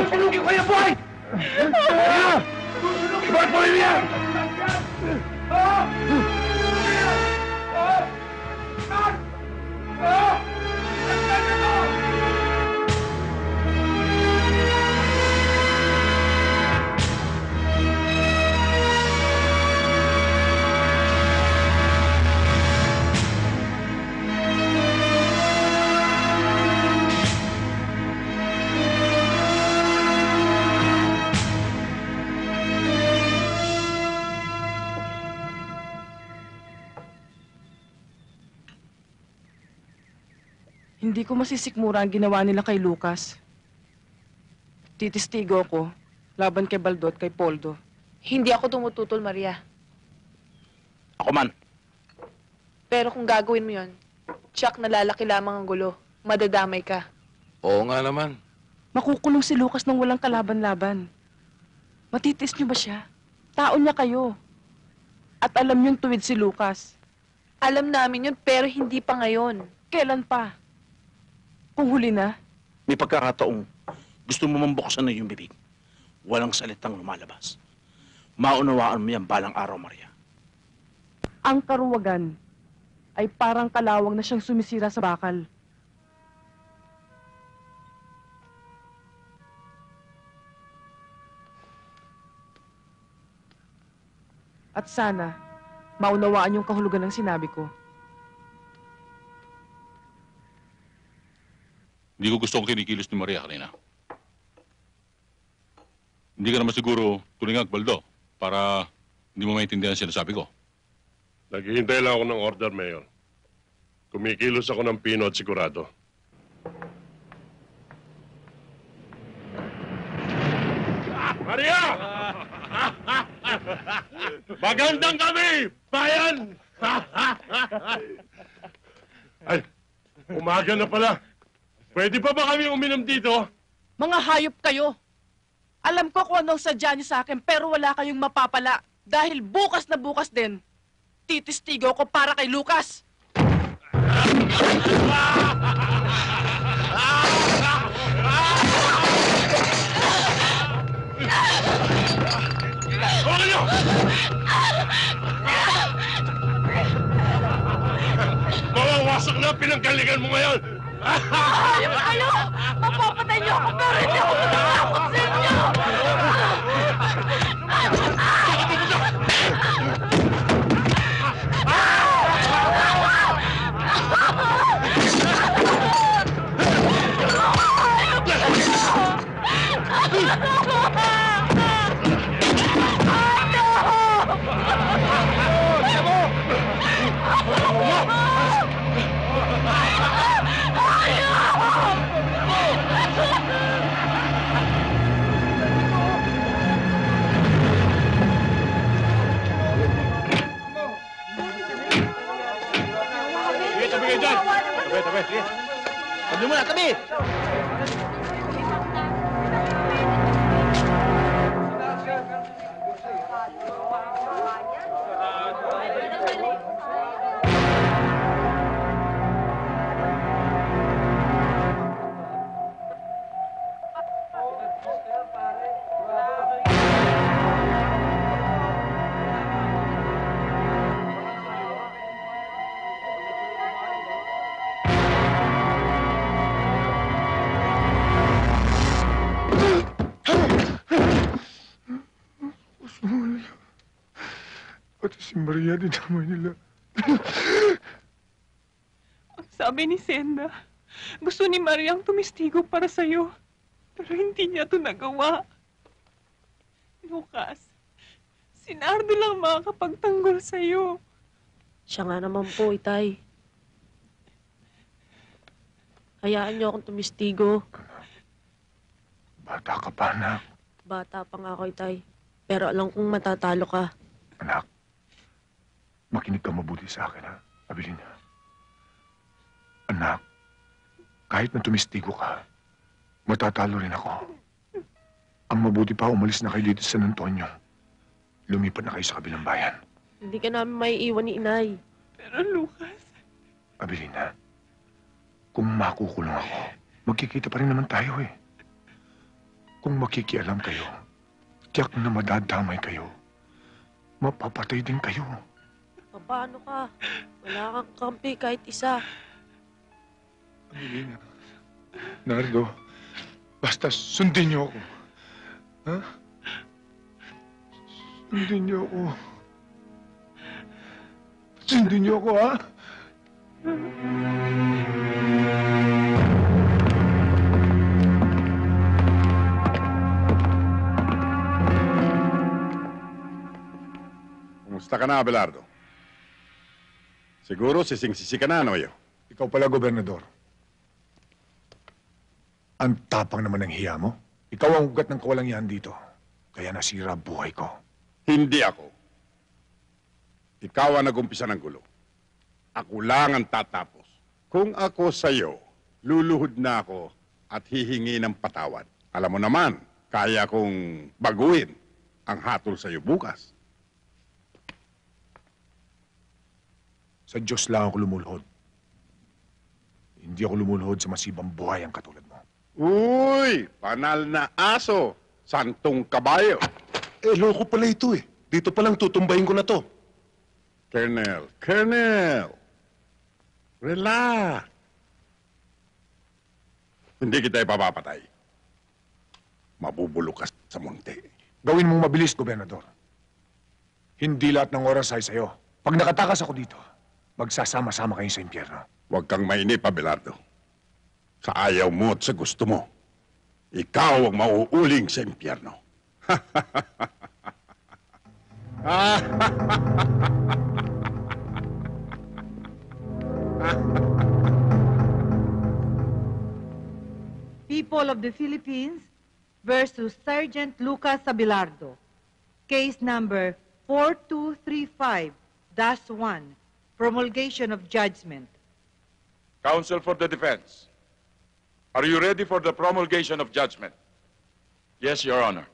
Susunugin ko kayo ng buhay! Susunugin ko ang buhay niya! Hindi ko masisikmura ang ginawa nila kay Lucas. Titistigo ko laban kay Baldo at kay Poldo. Hindi ako tumututol, Maria. Ako man. Pero kung gagawin mo yon, tsak na lalaki lamang ang gulo. Madadamay ka. Oo nga naman. Makukulong si Lucas nang walang kalaban-laban. Matitis niyo ba siya? Tao niya kayo. At alam niyong tuwid si Lucas. Alam namin yun, pero hindi pa ngayon. Kailan pa? Kung huli na? May pagkakataong gusto mo mambuksan na yung bibig. Walang salitang lumalabas. Maunawaan mo yan balang araw, Maria. Ang karuwagan ay parang kalawang na siyang sumisira sa bakal. At sana, maunawaan yung kahulugan ng sinabi ko. Hindi ko gustong kinikilos ni Maria kanina. Hindi ka naman siguro tulingag, Baldo, para hindi mo maintindihan ang sinasabi ko. Naghihintay lang ako ng order, Mayor. Kumikilos ako ng pino at sigurado. Maria! Magandang gabi, bayan! Ay, umaga na pala. Pwede pa ba kami uminom dito? Mga hayop kayo! Alam ko kung anong sadya niyo sa akin, pero wala kayong mapapala. Dahil bukas na bukas din, titistigo ko para kay Lucas. Huwag niyo! Mawawasak na pinanggalingan mo ngayon! Hayop kayo! Mapapatay niyo ako, pero hindi ako matatakot sa inyo! Tabi mo na, tabi! Pati si Maria, dinamay nila. Ang sabi ni Senda, gusto ni Mariang tumistigo para sa'yo. Pero hindi niya ito nagawa. Lucas, si Nardo lang makakapagtanggol sa'yo. Siya nga naman po, Itay. Hayaan niyo akong tumistigo. Bata ka pa, anak. Bata pa nga ako, Itay. Pero alam kong matatalo ka. Anak, makinig ka mabuti sa akin, ha? Abilina. Anak, kahit na tumistigo ka, matatalo rin ako. Ang mabuti pa, umalis na kayo dito sa San Antonio. Lumipat na kayo sa kabilang bayan. Hindi ka namin maiiwan ni Inay. Pero Lucas... Abilina, kung makukulong ako, magkikita pa rin naman tayo eh. Kung makikialam kayo, tiyak na madadamay kayo. Mapapatay din kayo. Paano ka? Wala kang kampi kahit isa. Abilina, Nardo, basta sundin niyo ako. Ha? Sundin niyo ako. Sundin niyo ako, ha? Kumusta ka na, Abelardo? Siguro sising-sisi ka na, Noyo. Ikaw pala, Gobernador. Ang tapang naman ng hiya mo. Ikaw ang ugat ng kawalangian dito. Kaya nasira buhay ko. Hindi ako. Ikaw ang nag-umpisa ng gulo. Ako lang ang tatapos. Kung ako sa'yo, luluhod na ako at hihingi ng patawad. Alam mo naman, kaya kong baguhin ang hatol sa'yo bukas. Sa Diyos lang ako lumulhod. Hindi ako lumulhod sa masibang buhay ang katulad mo. Uy! Panal na aso! Santong kabayo! Eh, loko pala ito eh. Dito palang tutumbahin ko na to. Colonel! Relax! Hindi kita ipapapatay. Mabubulok ka sa munti. Gawin mong mabilis, Gobernador. Hindi lahat ng oras ay sa'yo. Pag nakatakas ako dito, magsasama-sama kayo sa impyerno. Huwag kang mainip, Abelardo. Sa ayaw mo at sa gusto mo, ikaw ang mauuling sa impyerno. People of the Philippines versus Sergeant Lucas Abelardo. Case number 4235-1. Promulgation of judgment. Counsel for the defense. Are you ready for the promulgation of judgment? Yes, Your Honor.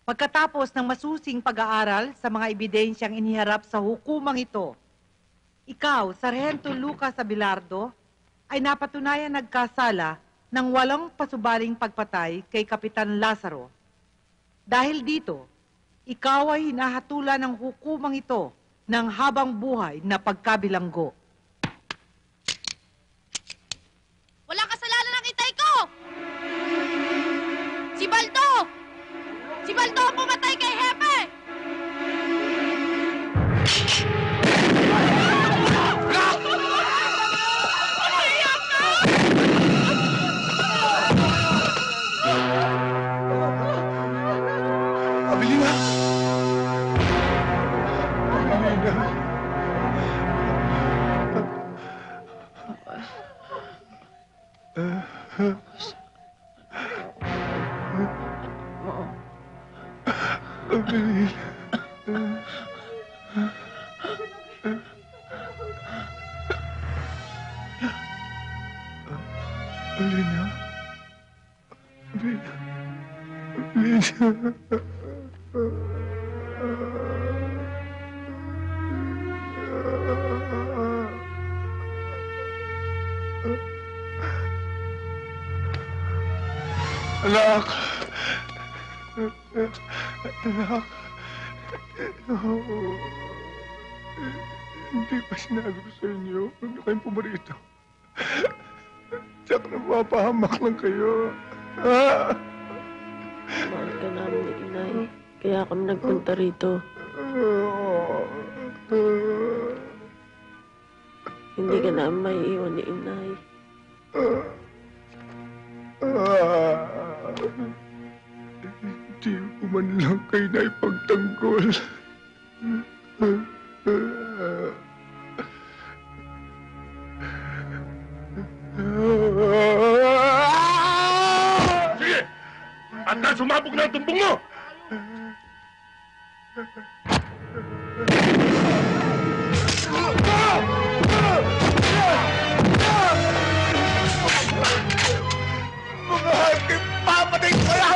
Pagkatapos ng masusing pag-aaral sa mga ebidensyang iniharap sa hukumang ito, ikaw, Sargento Lucas Abelardo, ay napatunayan nagkasala ng walang pasubaling pagpatay kay Kapitan Lazaro. Dahil dito, ikaw ay hinahatulan ng hukumang ito ng habang buhay na pagkabilanggo. Walang kasalanan ng itay ko! Si Baldo! Si Baldo ang pumatay kay Hepe! Abilina! Abilina. Alina. Alina. Alina. Anak. Anak. Hindi pa sinabi ko sa inyo. Huwag na kayong pumarito. Tiyak na mapahamak lang kayo. Mahal ka namin ni Inay. Kaya kami nagpunta rito. Hindi ka namin maiiwan ni Inay. Hindi ko man lang kayo na ipagtanggol. Sige! At na sumabog na ang tumbong mo! Mga hakim, papatay ko na!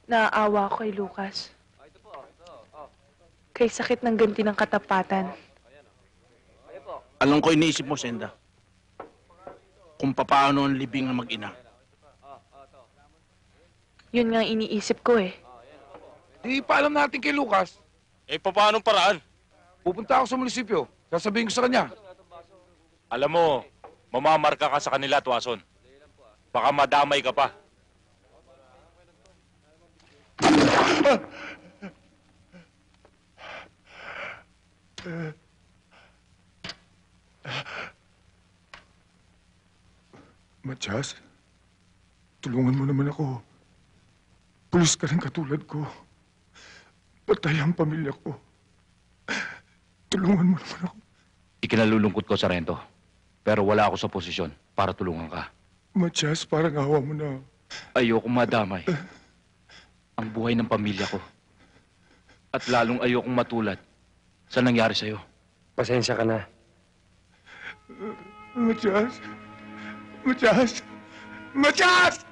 Naaawa ako kay Lucas. Kay sakit ng ganti ng katapatan. Alam ko iniisip mo, Senda. Kung papaano ang libing ng mag-ina. Yun nga ang iniisip ko eh. Di paalam natin kay Lucas. Eh, paano paraan? Pupunta ako sa munisipyo. Sasabihin ko sa kanya. Alam mo, mamamarka ka sa kanila, Tuason. Baka madamay ka pa. Matias, tulungan mo naman ako. Pulis ka rin katulad ko. Patay ang pamilya ko. Tulungan mo naman ako. Ikinalulungkot ko, Sargento. Pero wala ako sa posisyon para tulungan ka. Matias, parang awa mo na. Ayokong madamay ang buhay ng pamilya ko. At lalong ayokong matulad sa nangyari sa'yo. Pasensya ka na. Matias! Matias! Matias!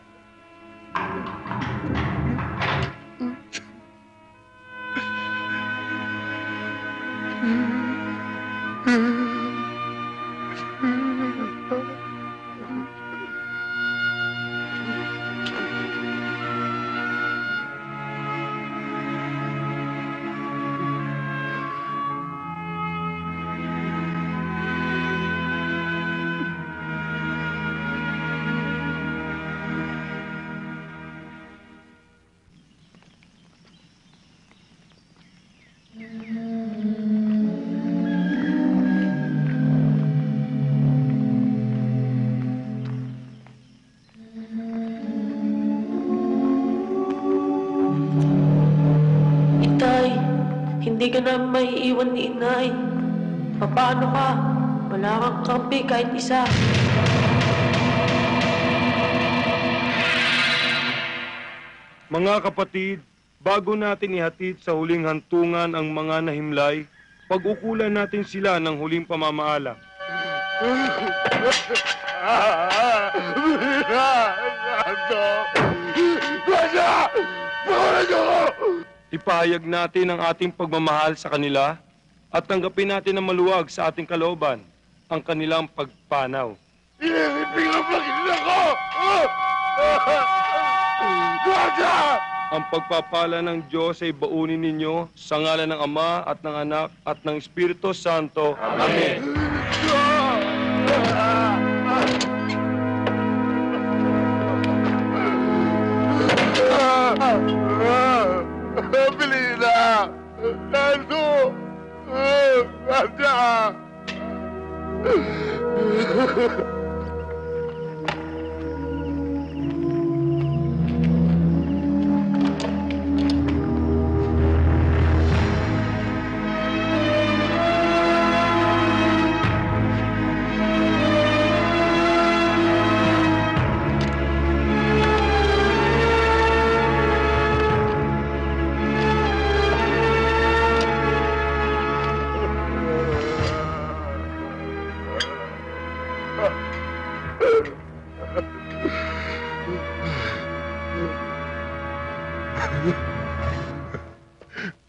Hindi ka na maiiwan ni Inay. Paano ka? Wala kang kampi kahit isa. Mga kapatid, bago natin ihatid sa huling hantungan ang mga nahimlay, pag-ukulan natin sila ng huling pamamaala. Ipahayag natin ang ating pagmamahal sa kanila at tanggapin natin ng maluwag sa ating kalooban ang kanilang pagpanaw. Inilipin ang pagkita ko! Ang pagpapala ng Diyos ay baunin ninyo sa ngalan ng Ama at ng Anak at ng Espiritu Santo. Amen. Belina! Nando! Nanda!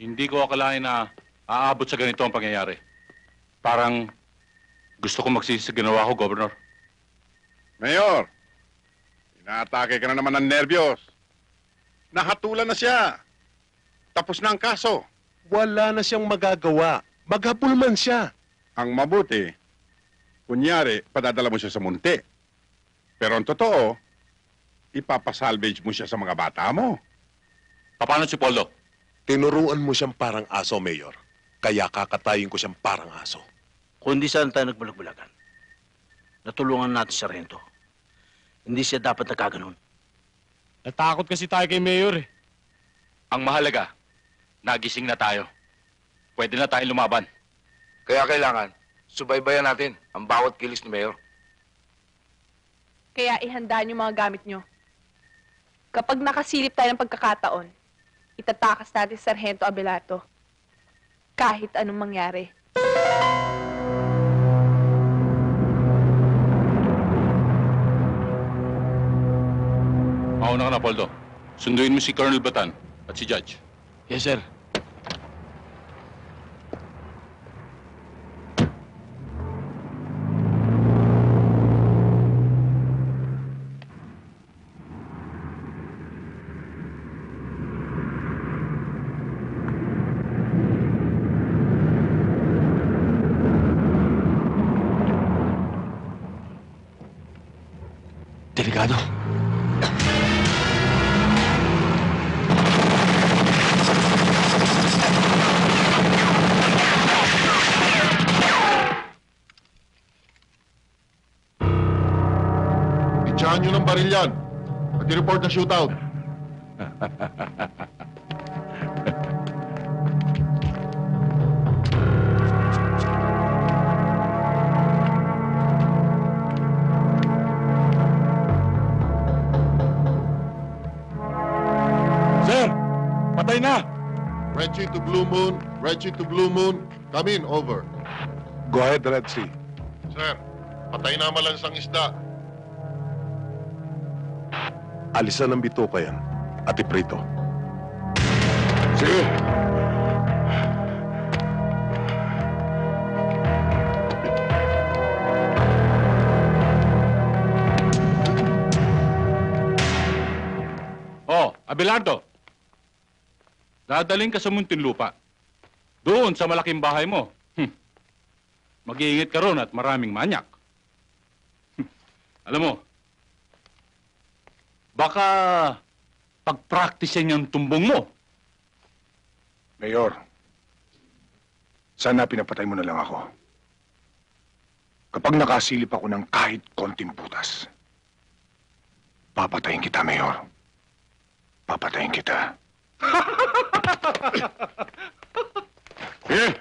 Hindi ko akalain na aabot sa ganito ang pangyayari. Parang gusto ko magsisi sa ginawa ko, Governor. Mayor, inaatake ka na naman ng nerbiyos. Nahatulan na siya. Tapos na ang kaso. Wala na siyang magagawa. Maghabol man siya. Ang mabuti, kunyari, padadala mo siya sa munti. Pero ang totoo, ipapasalvage mo siya sa mga bata mo. Paano si Poldo? Tinuruan mo siyang parang aso, Mayor. Kaya kakatayin ko siyang parang aso. Kung hindi saan tayo nagbulag-bulagan, natulungan natin si Sargento. Hindi siya dapat nagkaganon. Natakot kasi tayo kay Mayor eh. Ang mahalaga, nagising na tayo. Pwede na tayong lumaban. Kaya kailangan, subaybayan natin ang bawat kilos ni Mayor. Kaya ihanda niyo mga gamit niyo. Kapag nakasilip tayo ng pagkakataon, itatakas natin si Sargento Abelardo. Kahit anong mangyari. Mauna ka na, Poldo. Sunduin mo si Colonel Batan at si Judge. Yes, sir. Delikado. Itsahan nyo ng baril yan at i-report na shootout. Sir, patay na. Reggie to Blue Moon, Reggie to Blue Moon, come in, over. Go ahead, Red Sea. Sir, patay na malansang isda. Alisan ng bituka yan at iprito. Sige. Oh, Abelardo. Dadaling ka sa Muntinlupa. Doon sa malaking bahay mo. Mag-iingat ka ron at maraming manyak. Alam mo, baka pag-practicean yung tumbong mo. Mayor, sana pinapatay mo na lang ako. Kapag nakasilip ako ng kahit konting putas, papatayin kita, Mayor. Papatayin kita. Sige.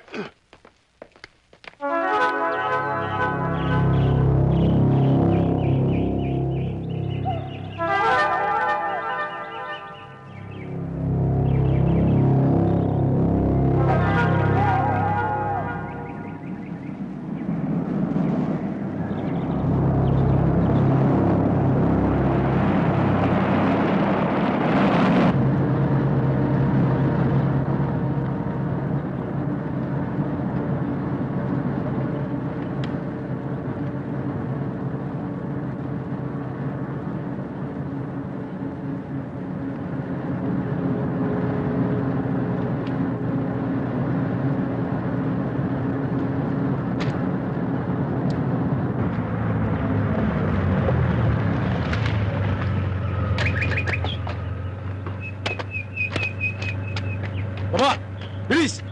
Baba! Bilis!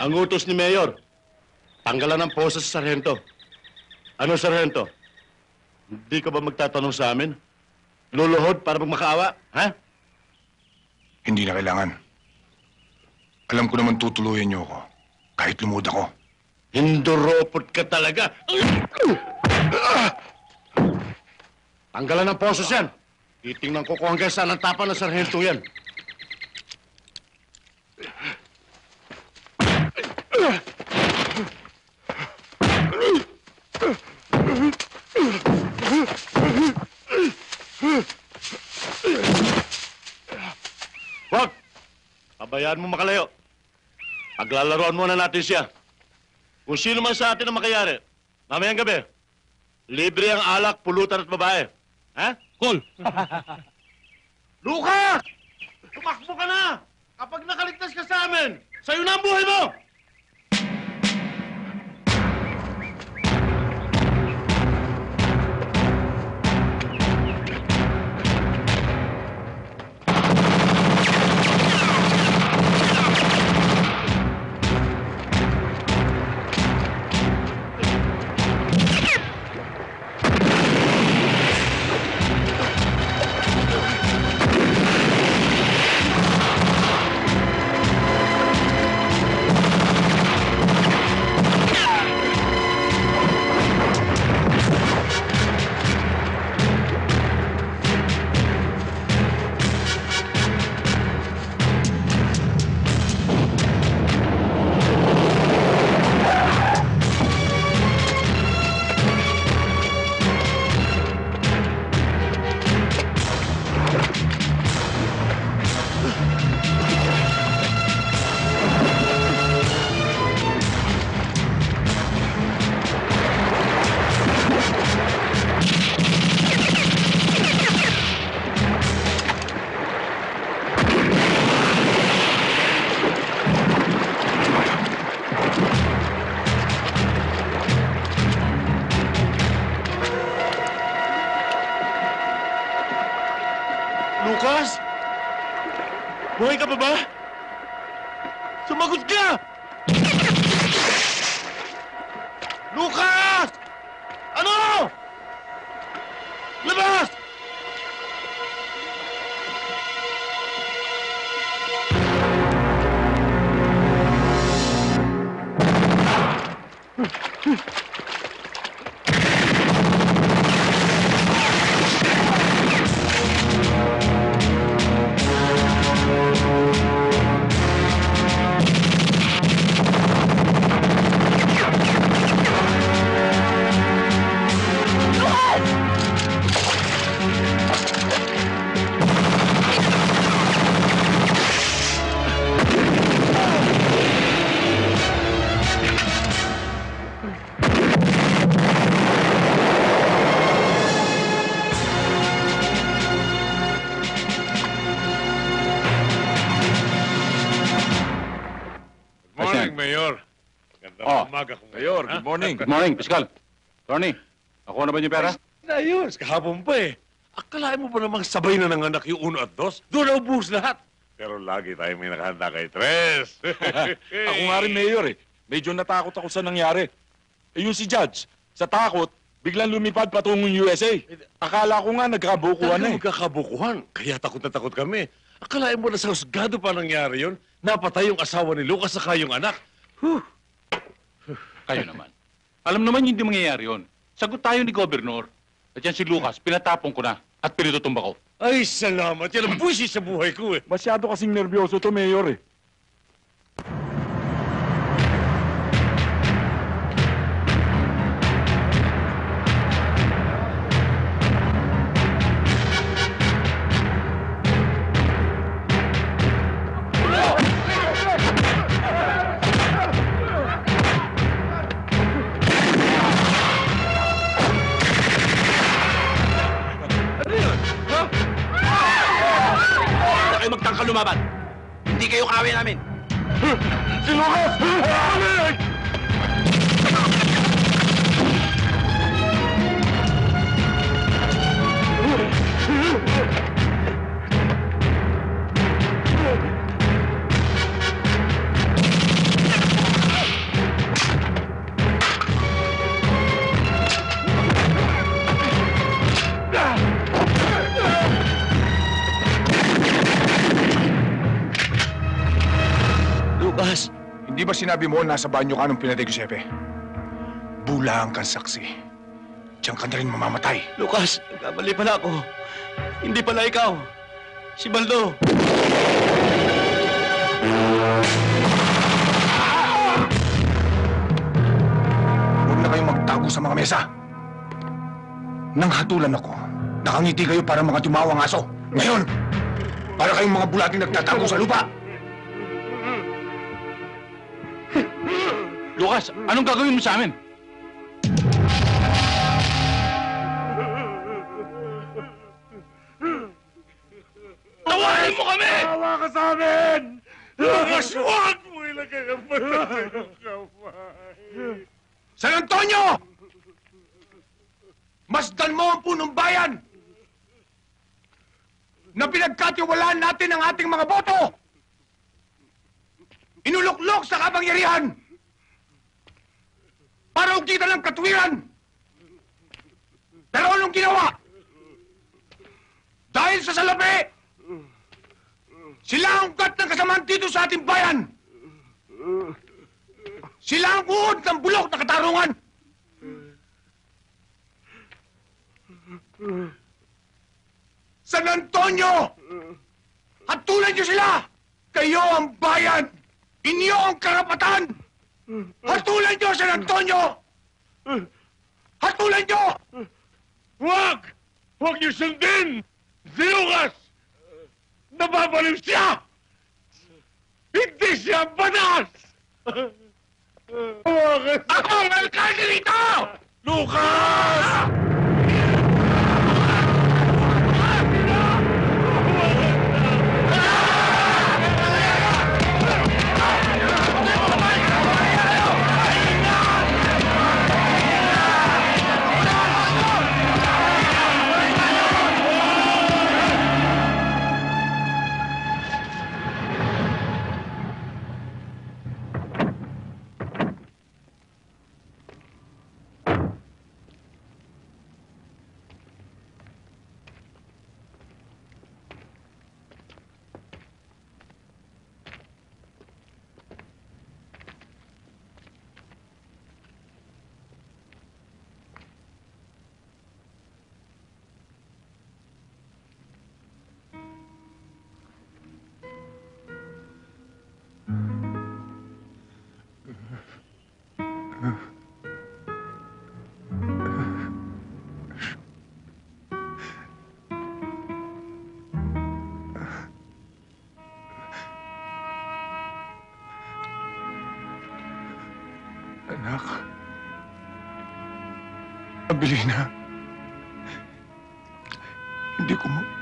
Ang utos ni Mayor, tanggalan ng posa sa sarhento. Ano, sarhento? Hindi ka ba magtatanong sa amin? Luluhod para magmakaawa, ha? Hindi na kailangan. Alam ko naman tutuluyan niyo ako. Kahit lumod ako. Hinduropot ka talaga. Tanggalan ng posos yan. Titingnan ko kung hanggang saan ang tapa ng sarhento yan. Wag! Pabayaan mo makalayo. Paglalaroan muna natin siya. Kung sino man sa atin ang makayari, mamayang gabi, libre ang alak, pulutan at babae. Ha? Cool! Lucas! Tumakbo ka na! Kapag nakaligtas ka sa amin, sa'yo na ang buhay mo! Lucas? Buhay ka pa ba? Sumagot ka! Lucas! Ano? Labas! Morning, Mayor. Gandang umaga ko. Mayor, good morning. Good morning, Piskal. Tony, nakuha na ba yung pera? Ayos, kahapon pa eh. Akalain mo ba namang sabay na ng anak yung 1 at 2? Doon na ubus lahat. Pero lagi tayo may nakahanda kay Tres. Ako nga rin, Mayor eh. Medyo natakot ako sa nangyari. Eh yung si Judge, sa takot, biglang lumipad patungong USA. Akala ko nga nagkabukuhan eh. Magkakabukuhan. Kaya takot na takot kami. Akalain mo na sa husgado pa nangyari yun? Napatay yung asawa ni Lucas saka yung anak. Kayo naman. Alam naman hindi mangyayari yun. Sagot tayo ni Gobernur. At yan si Lucas, pinatapong ko na at pinitutumba ko. Ay, salamat. Yan ang buwisit sa buhay ko eh. Masyado kasing nervyoso to, Mayor eh. Magtangka lumaban. Hindi kayo kawin namin. Si Lucas! Di ba sinabi mo nasa banyo ka nung pinatay ko si Epe? Bulang kang saksi. Diyan ka na rin mamamatay. Lucas, nagkamali pala ako. Hindi pala ikaw. Si Baldo. Huwag na kayong magtago sa mga mesa. Nang hatulan ako, nakangiti kayo para mga tumawang aso. Ngayon, para kayong mga bulating nagtatago sa lupa. Lucas, anong gagawin mo sa amin? Tawarin mo kami! Tawa ka sa amin! Lucas, huwag mo ilagay ang mata sa iyong kamay. San Antonio! Masdan mo ang punong bayan na pinagkatiwalaan natin ang ating mga boto! Inuluklok sa kapangyarihan para ugitan ng katwiran! Pero anong ginawa? Dahil sa salapi, sila ang ugat ng kasamaan dito sa ating bayan! Sila ang uod ng bulok na katarungan! San Antonio! Hatulan niyo sila! Kayo ang bayan! Inyo ang karapatan! Hatulan niyo, San Antonio! Hatulan niyo! Huwag! Huwag niyo sundin! Si Lucas! Nababaliw siya! Hindi siya banas! Ako ang alkalde rito! Lucas! Anak. Abilina.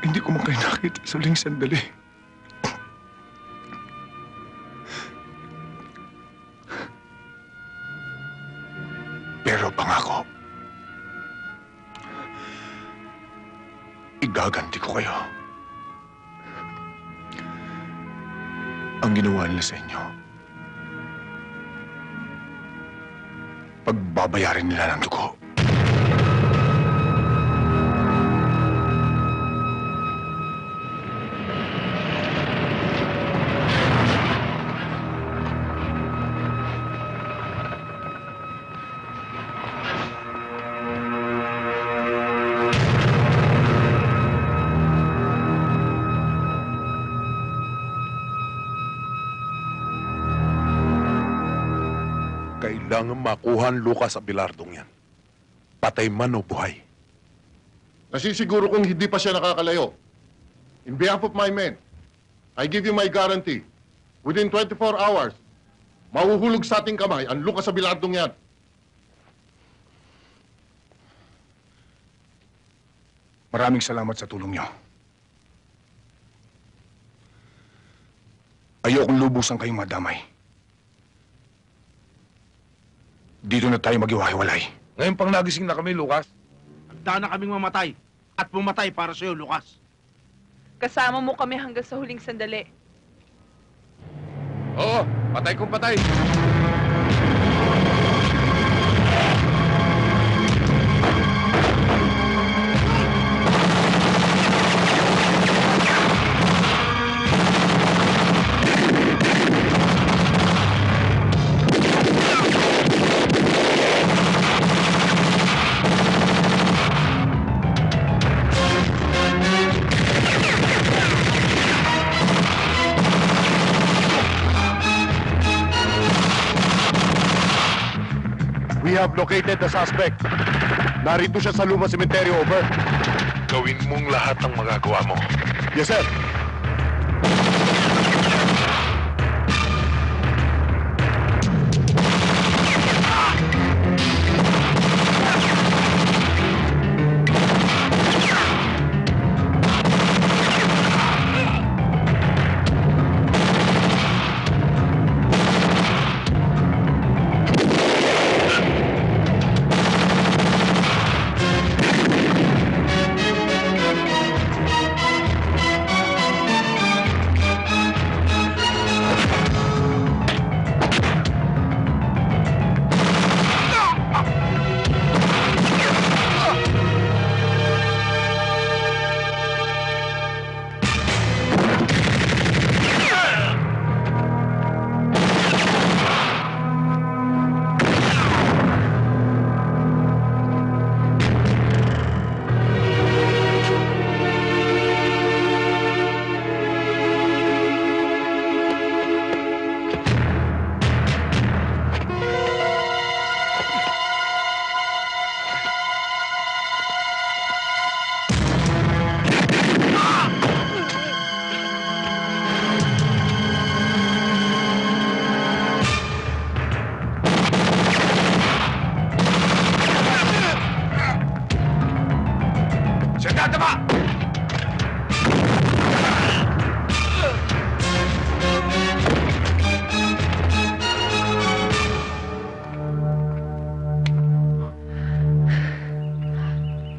Hindi ko kayo nakita sa huling sandali. Pero pangako, igaganti ko kayo. Ang ginawa nila sa inyo, pagbabayarin nila ng dugo. Kailangan makuha ang Lucas Abelardong yan. Patay man o buhay. Nasisiguro kong hindi pa siya nakakalayo. In behalf of my men, I give you my guarantee. Within 24 hours, mahuhulog sa ating kamay ang Lucas Abelardong yan. Maraming salamat sa tulong niyo. Ayokong lubusan kayong madamay. Dito na tayo maghiwa-hiwalay. Ngayon pang nagising na kami, Lucas. Handa na kaming mamatay. At pumatay para sa'yo, Lucas. Kasama mo kami hanggang sa huling sandali. Oo, patay kung patay. have located the suspect. Narito siya sa Luma Cemetery, over. Gawin mong lahat ng magagawa mo. Yes, sir.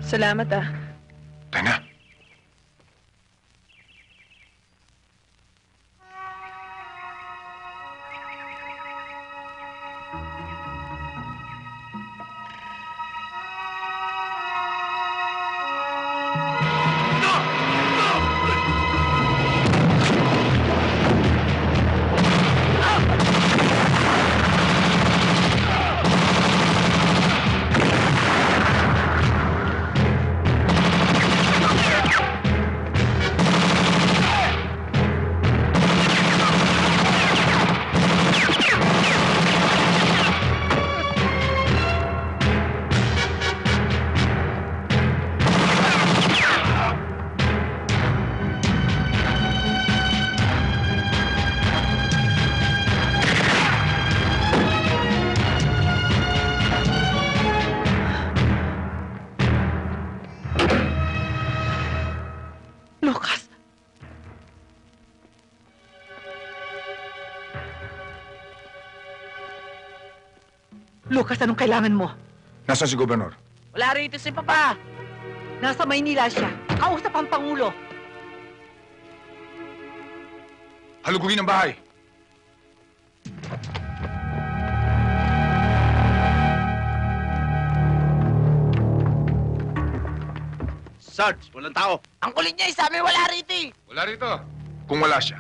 Salamat ah. Tayo na. Lucas! Lucas, anong kailangan mo? Nasaan si Gobernador? Wala rito si Papa. Nasa Maynila siya. Kausap ang Pangulo. Halugugin ang bahay. Sarge, walang tao. Ang kulit niya, sabi wala rito eh. Wala rito. Kung wala siya,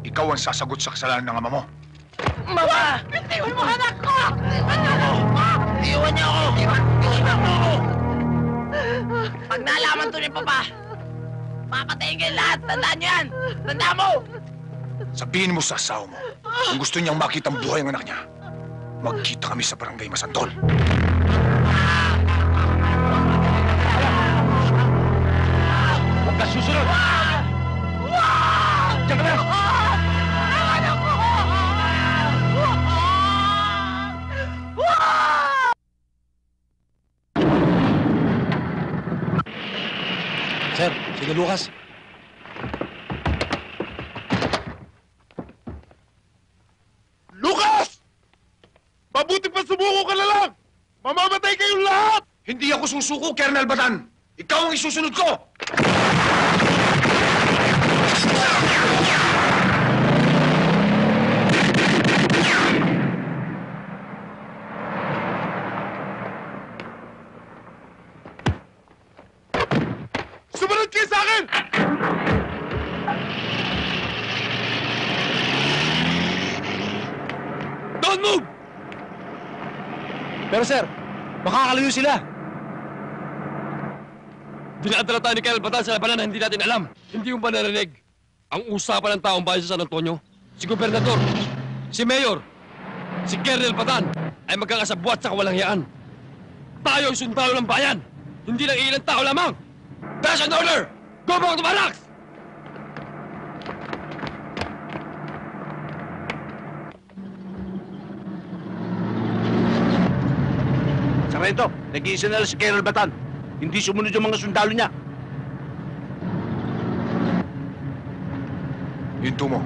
ikaw ang sasagot sa kasalanan ng ama mo. Mama! Bitiwan mo anak ko! Iwan niyo ako! Iwan mo ako! Pag nalaman to ni Papa, papatayin kayo lahat! Tandaan niyo yan! Tandaan mo! Sabihin mo sa asawa mo, kung gusto niyang makita ang buhay ang anak niya, magkita kami sa barangay Masantol. Huwag ka susunod! Diyan ka lang! Sir, sige Lucas. Lucas! Mabuti pa sumuko ka na lang! Mamamatay kayong lahat! Hindi ako susuko, Colonel Batan! Ikaw ang isusunod ko! Sumunod kayo sa akin! Don't move! Pero sir, makakalayo sila. Dinadala tayo ni Colonel Batan sa labanan na hindi natin alam. Hindi mo ba narinig? Ang usapan ng taong bayan sa San Antonio, si Gobernador, si Mayor, si Colonel Batan, ay magkakasabwat sa kawalang hiyaan. Tayo ay sundalo ng bayan, hindi lang ilang tao lamang. That's an order! Go back to barracks! Sargento, nag-iisa na lang si Colonel Batan. Hindi sumunod yung mga sundalo niya. Hinto mo.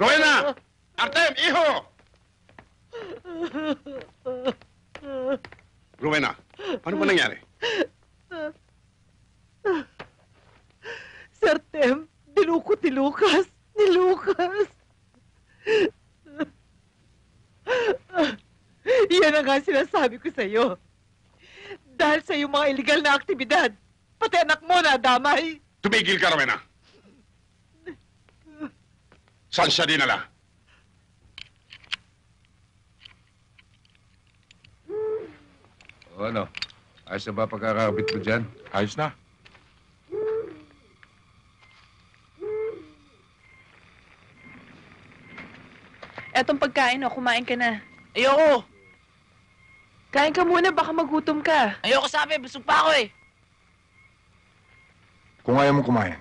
Rowena! Artem, iho! Rowena, ano ba nangyari? Sir Tem, dinukot ni Lucas. Ni Lucas. Yan ang nga sinasabi ko sa'yo. Dahil sa iyong mga illegal na aktibidad, pati anak mo nadamay. Tumigil ka, Rowena. Saan siya dinala? O ano? Ayos na ba pagkakabit mo dyan? Ayos na. Etong pagkain, oh, kumain ka na. Ayoko. Kain ka muna, baka magutom ka. Ayoko sabi, busog pa ako eh. Kung ayaw mo kumain,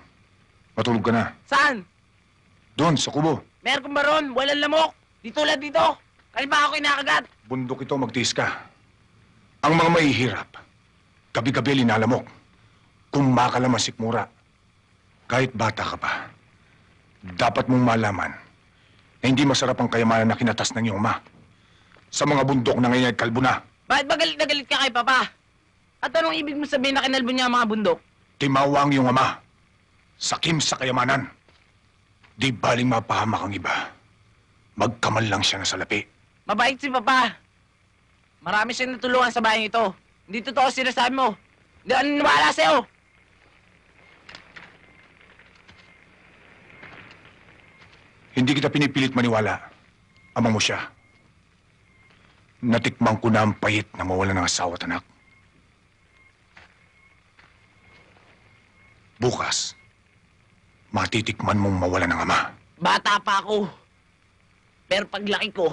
matulog ka na. Saan? Doon, sa kubo. Meron kong baron, walang lamok. Di tulad dito. Kaya ba ako inakagat? Bundok ito, magtiis ka. Ang mga mahihirap, gabi-gabi linalamok. Kung makalaman sikmura, kahit bata ka pa, dapat mong malaman na hindi masarap ang kayamanan na kinatas ng iyong ama. Sa mga bundok na ngayon ay kalbo na. Bakit ba galit na galit ka kay Papa? At anong ibig mo sabihin na kinalbo niya ang mga bundok? Timawa ang iyong ama. Sakim sa kayamanan. Di baling mapahamak ang iba. Magkamal lang siya na salapi. Mabait si Papa. Marami siyang natulungan sa bayan ito. Hindi totoo sinasabi mo. Hindi ako naniniwala sa'yo. Hindi kita pinipilit maniwala. Ama mo siya. Natikman ko na ang payit na mawala ng asawa at anak. Bukas, matitikman mong mawala ng ama. Bata pa ako. Pero paglaki ko,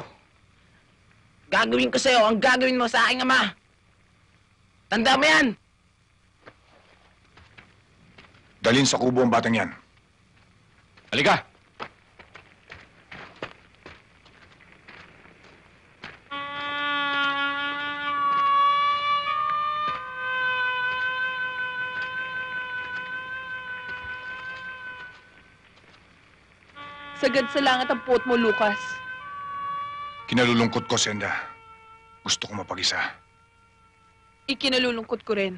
gagawin ko sa'yo ang gagawin mo sa aking ama. Tanda mo yan! Dalhin sa kubo ang batang yan. Halika! Sagad sa langit ang puot mo, Lucas. Kinalulungkot ko, Senda. Gusto ko mapag-isa. Ikinalulungkot ko rin.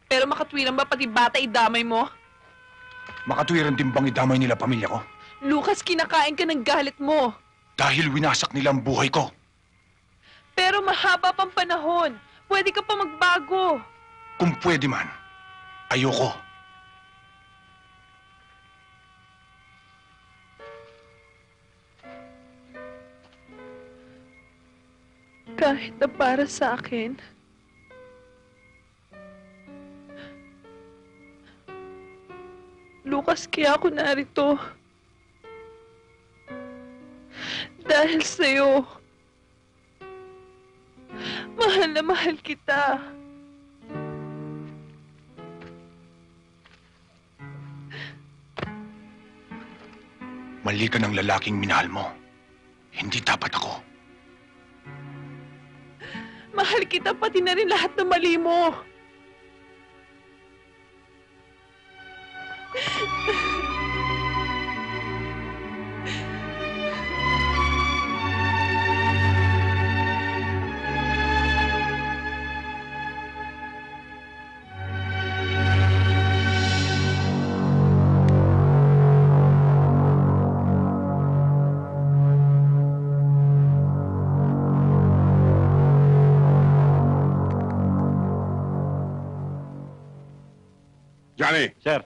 Pero makatwiran ba pati bata idamay mo? Makatwiran din bang idamay nila pamilya ko? Lucas, kinakain ka ng galit mo. Dahil winasak nila ang buhay ko. Pero mahaba pang panahon. Pwede ka pa magbago. Kung pwede man, ayoko. Kahit na para sa akin, Lucas, kaya ako narito. Dahil sa'yo. Mahal na mahal kita. Mali ka ng lalaking minahal mo. Hindi dapat ako. Mahal kita pati na rin lahat ng mali mo. Johnny. Sir.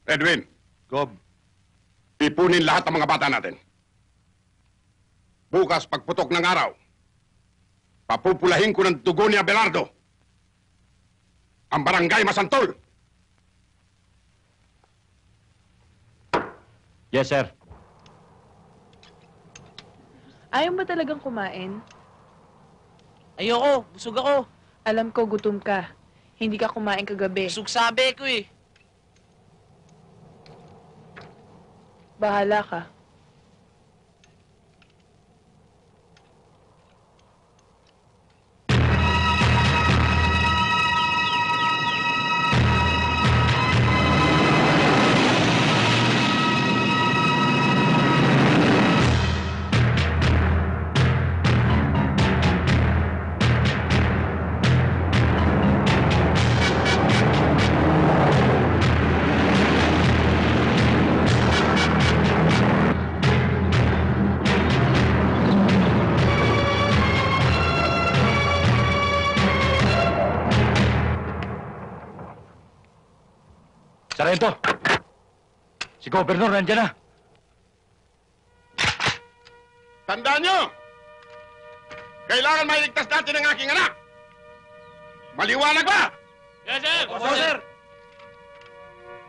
Edwin. Gob. Ipunin lahat ng mga bata natin. Bukas, pagputok ng araw, papupulahin ko ng dugo ni Abelardo ang barangay Masantol. Yes, sir. Ayaw ba talagang kumain? Ayoko, busog ako. Alam ko, gutom ka. Hindi ka kumain kagabi. Busog sabi ko eh. Bahala ka. Sargento! Si Gobernador nandiyan na! Tandaan nyo! Kailangan mailigtas natin ang aking anak! Maliwanag ba? Yes, sir! Opo, sir!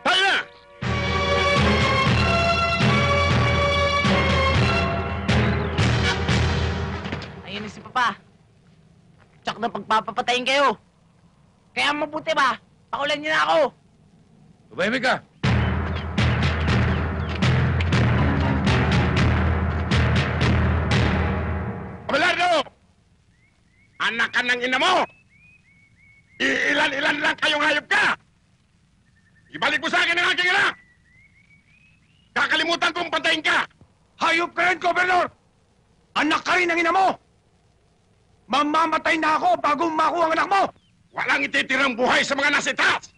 Tayo na! Ayun na si Papa. Tsak na pagpapapatayin kayo. Kaya mabuti ba? Pakulan niyo na ako. Tumahimik ka! Abelardo! Anak ka ng ina mo! Iilan-ilan lang kayong hayop ka! Ibalik mo sa akin ang aking anak! Kakalimutan kong pantayin ka! Hayop ka rin, Gobernador! Anak ka rin ng ina mo! Mamamatay na ako bago makuha ang anak mo! Walang ititirang buhay sa mga nasa itaas!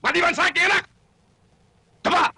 Maliban sa aking anak! Taba!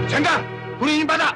Senda! Kunin yung bata!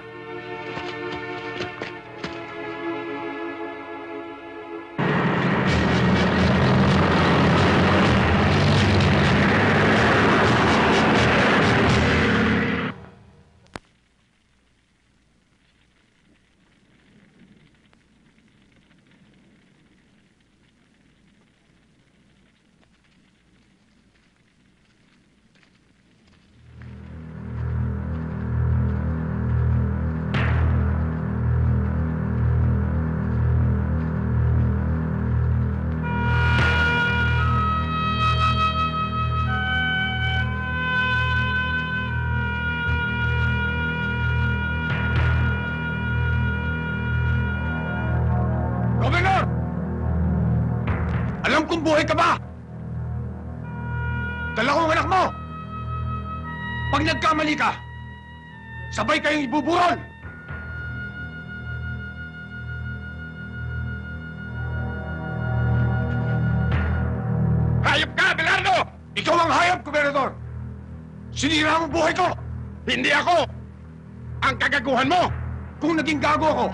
Gobernador! Alam kong buhay ka ba? Dala ko ang anak mo! Pag nagkamali ka, sabay kayong ibuburol! Hayop ka, Abelardo! Ikaw ang hayop, Gobernador! Sinira mo buhay ko! Hindi ako! Ang kagaguhan mo! Kung naging gago ako,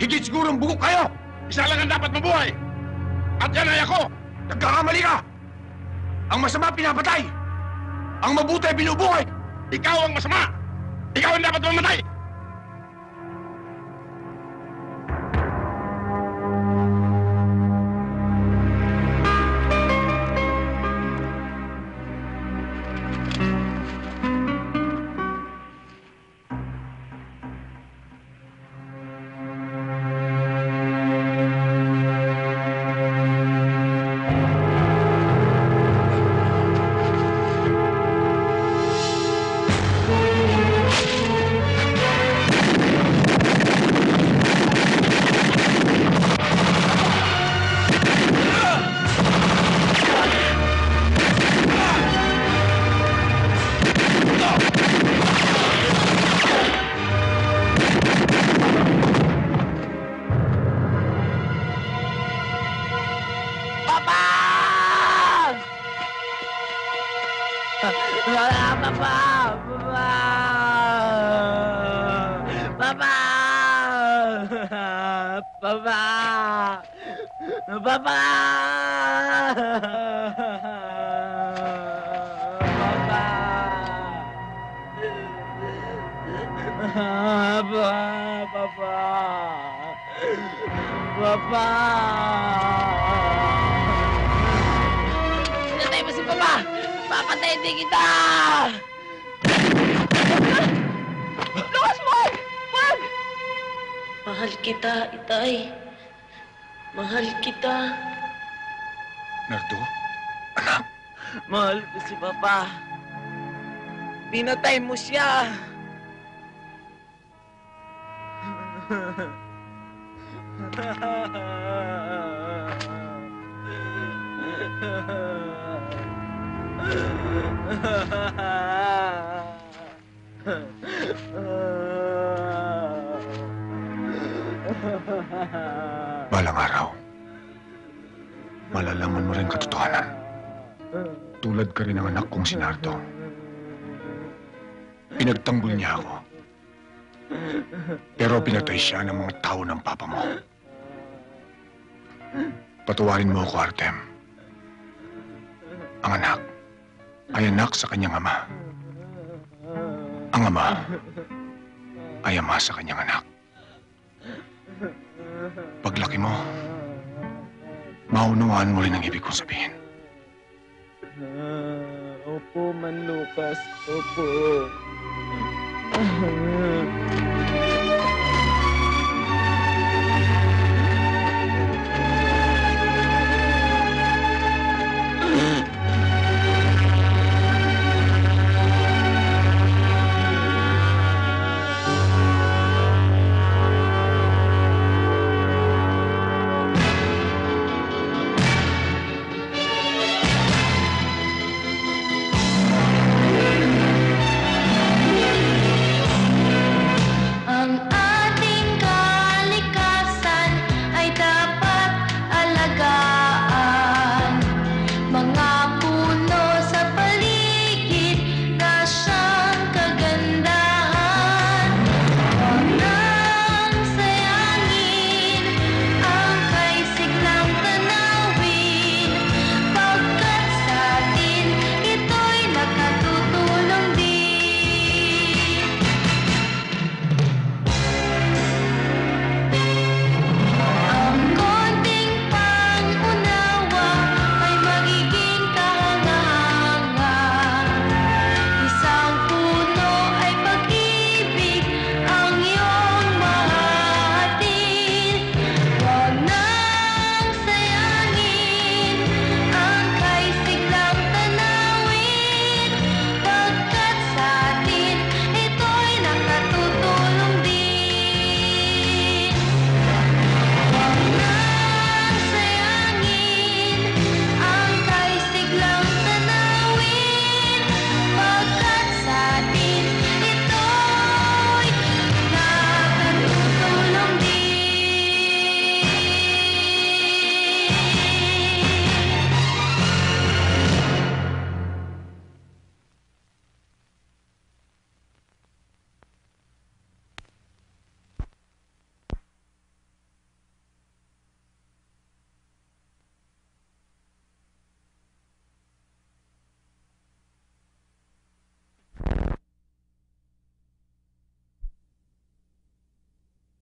higit siguro ang bugok kayo! Isa lang ang dapat mabuhay! At yan ay ako! Nagkakamali ka! Ang masama pinapatay! Ang mabuti binubuhay! Ikaw ang masama! Ikaw ang dapat mamatay! Pinatay mo si Papa! Papatayin din kita! Lucas, wag! Wag! Mahal kita, Itay. Mahal kita. Nardo? Mahal ko si Papa. Pinatay mo siya. Balang araw, malalaman mo rin katotohanan. Tulad ka rin ng anak kong si Nardo. Pinagtanggol niya ako. Pero pinatay siya ng mga tao ng papa mo. Patawarin mo ako, Artem. Ang anak ay anak sa kanyang ama. Ang ama ay ama sa kanyang anak. Paglaki mo, maunawaan mo rin ang ibig kong sabihin. Opo, Man Lucas. Opo.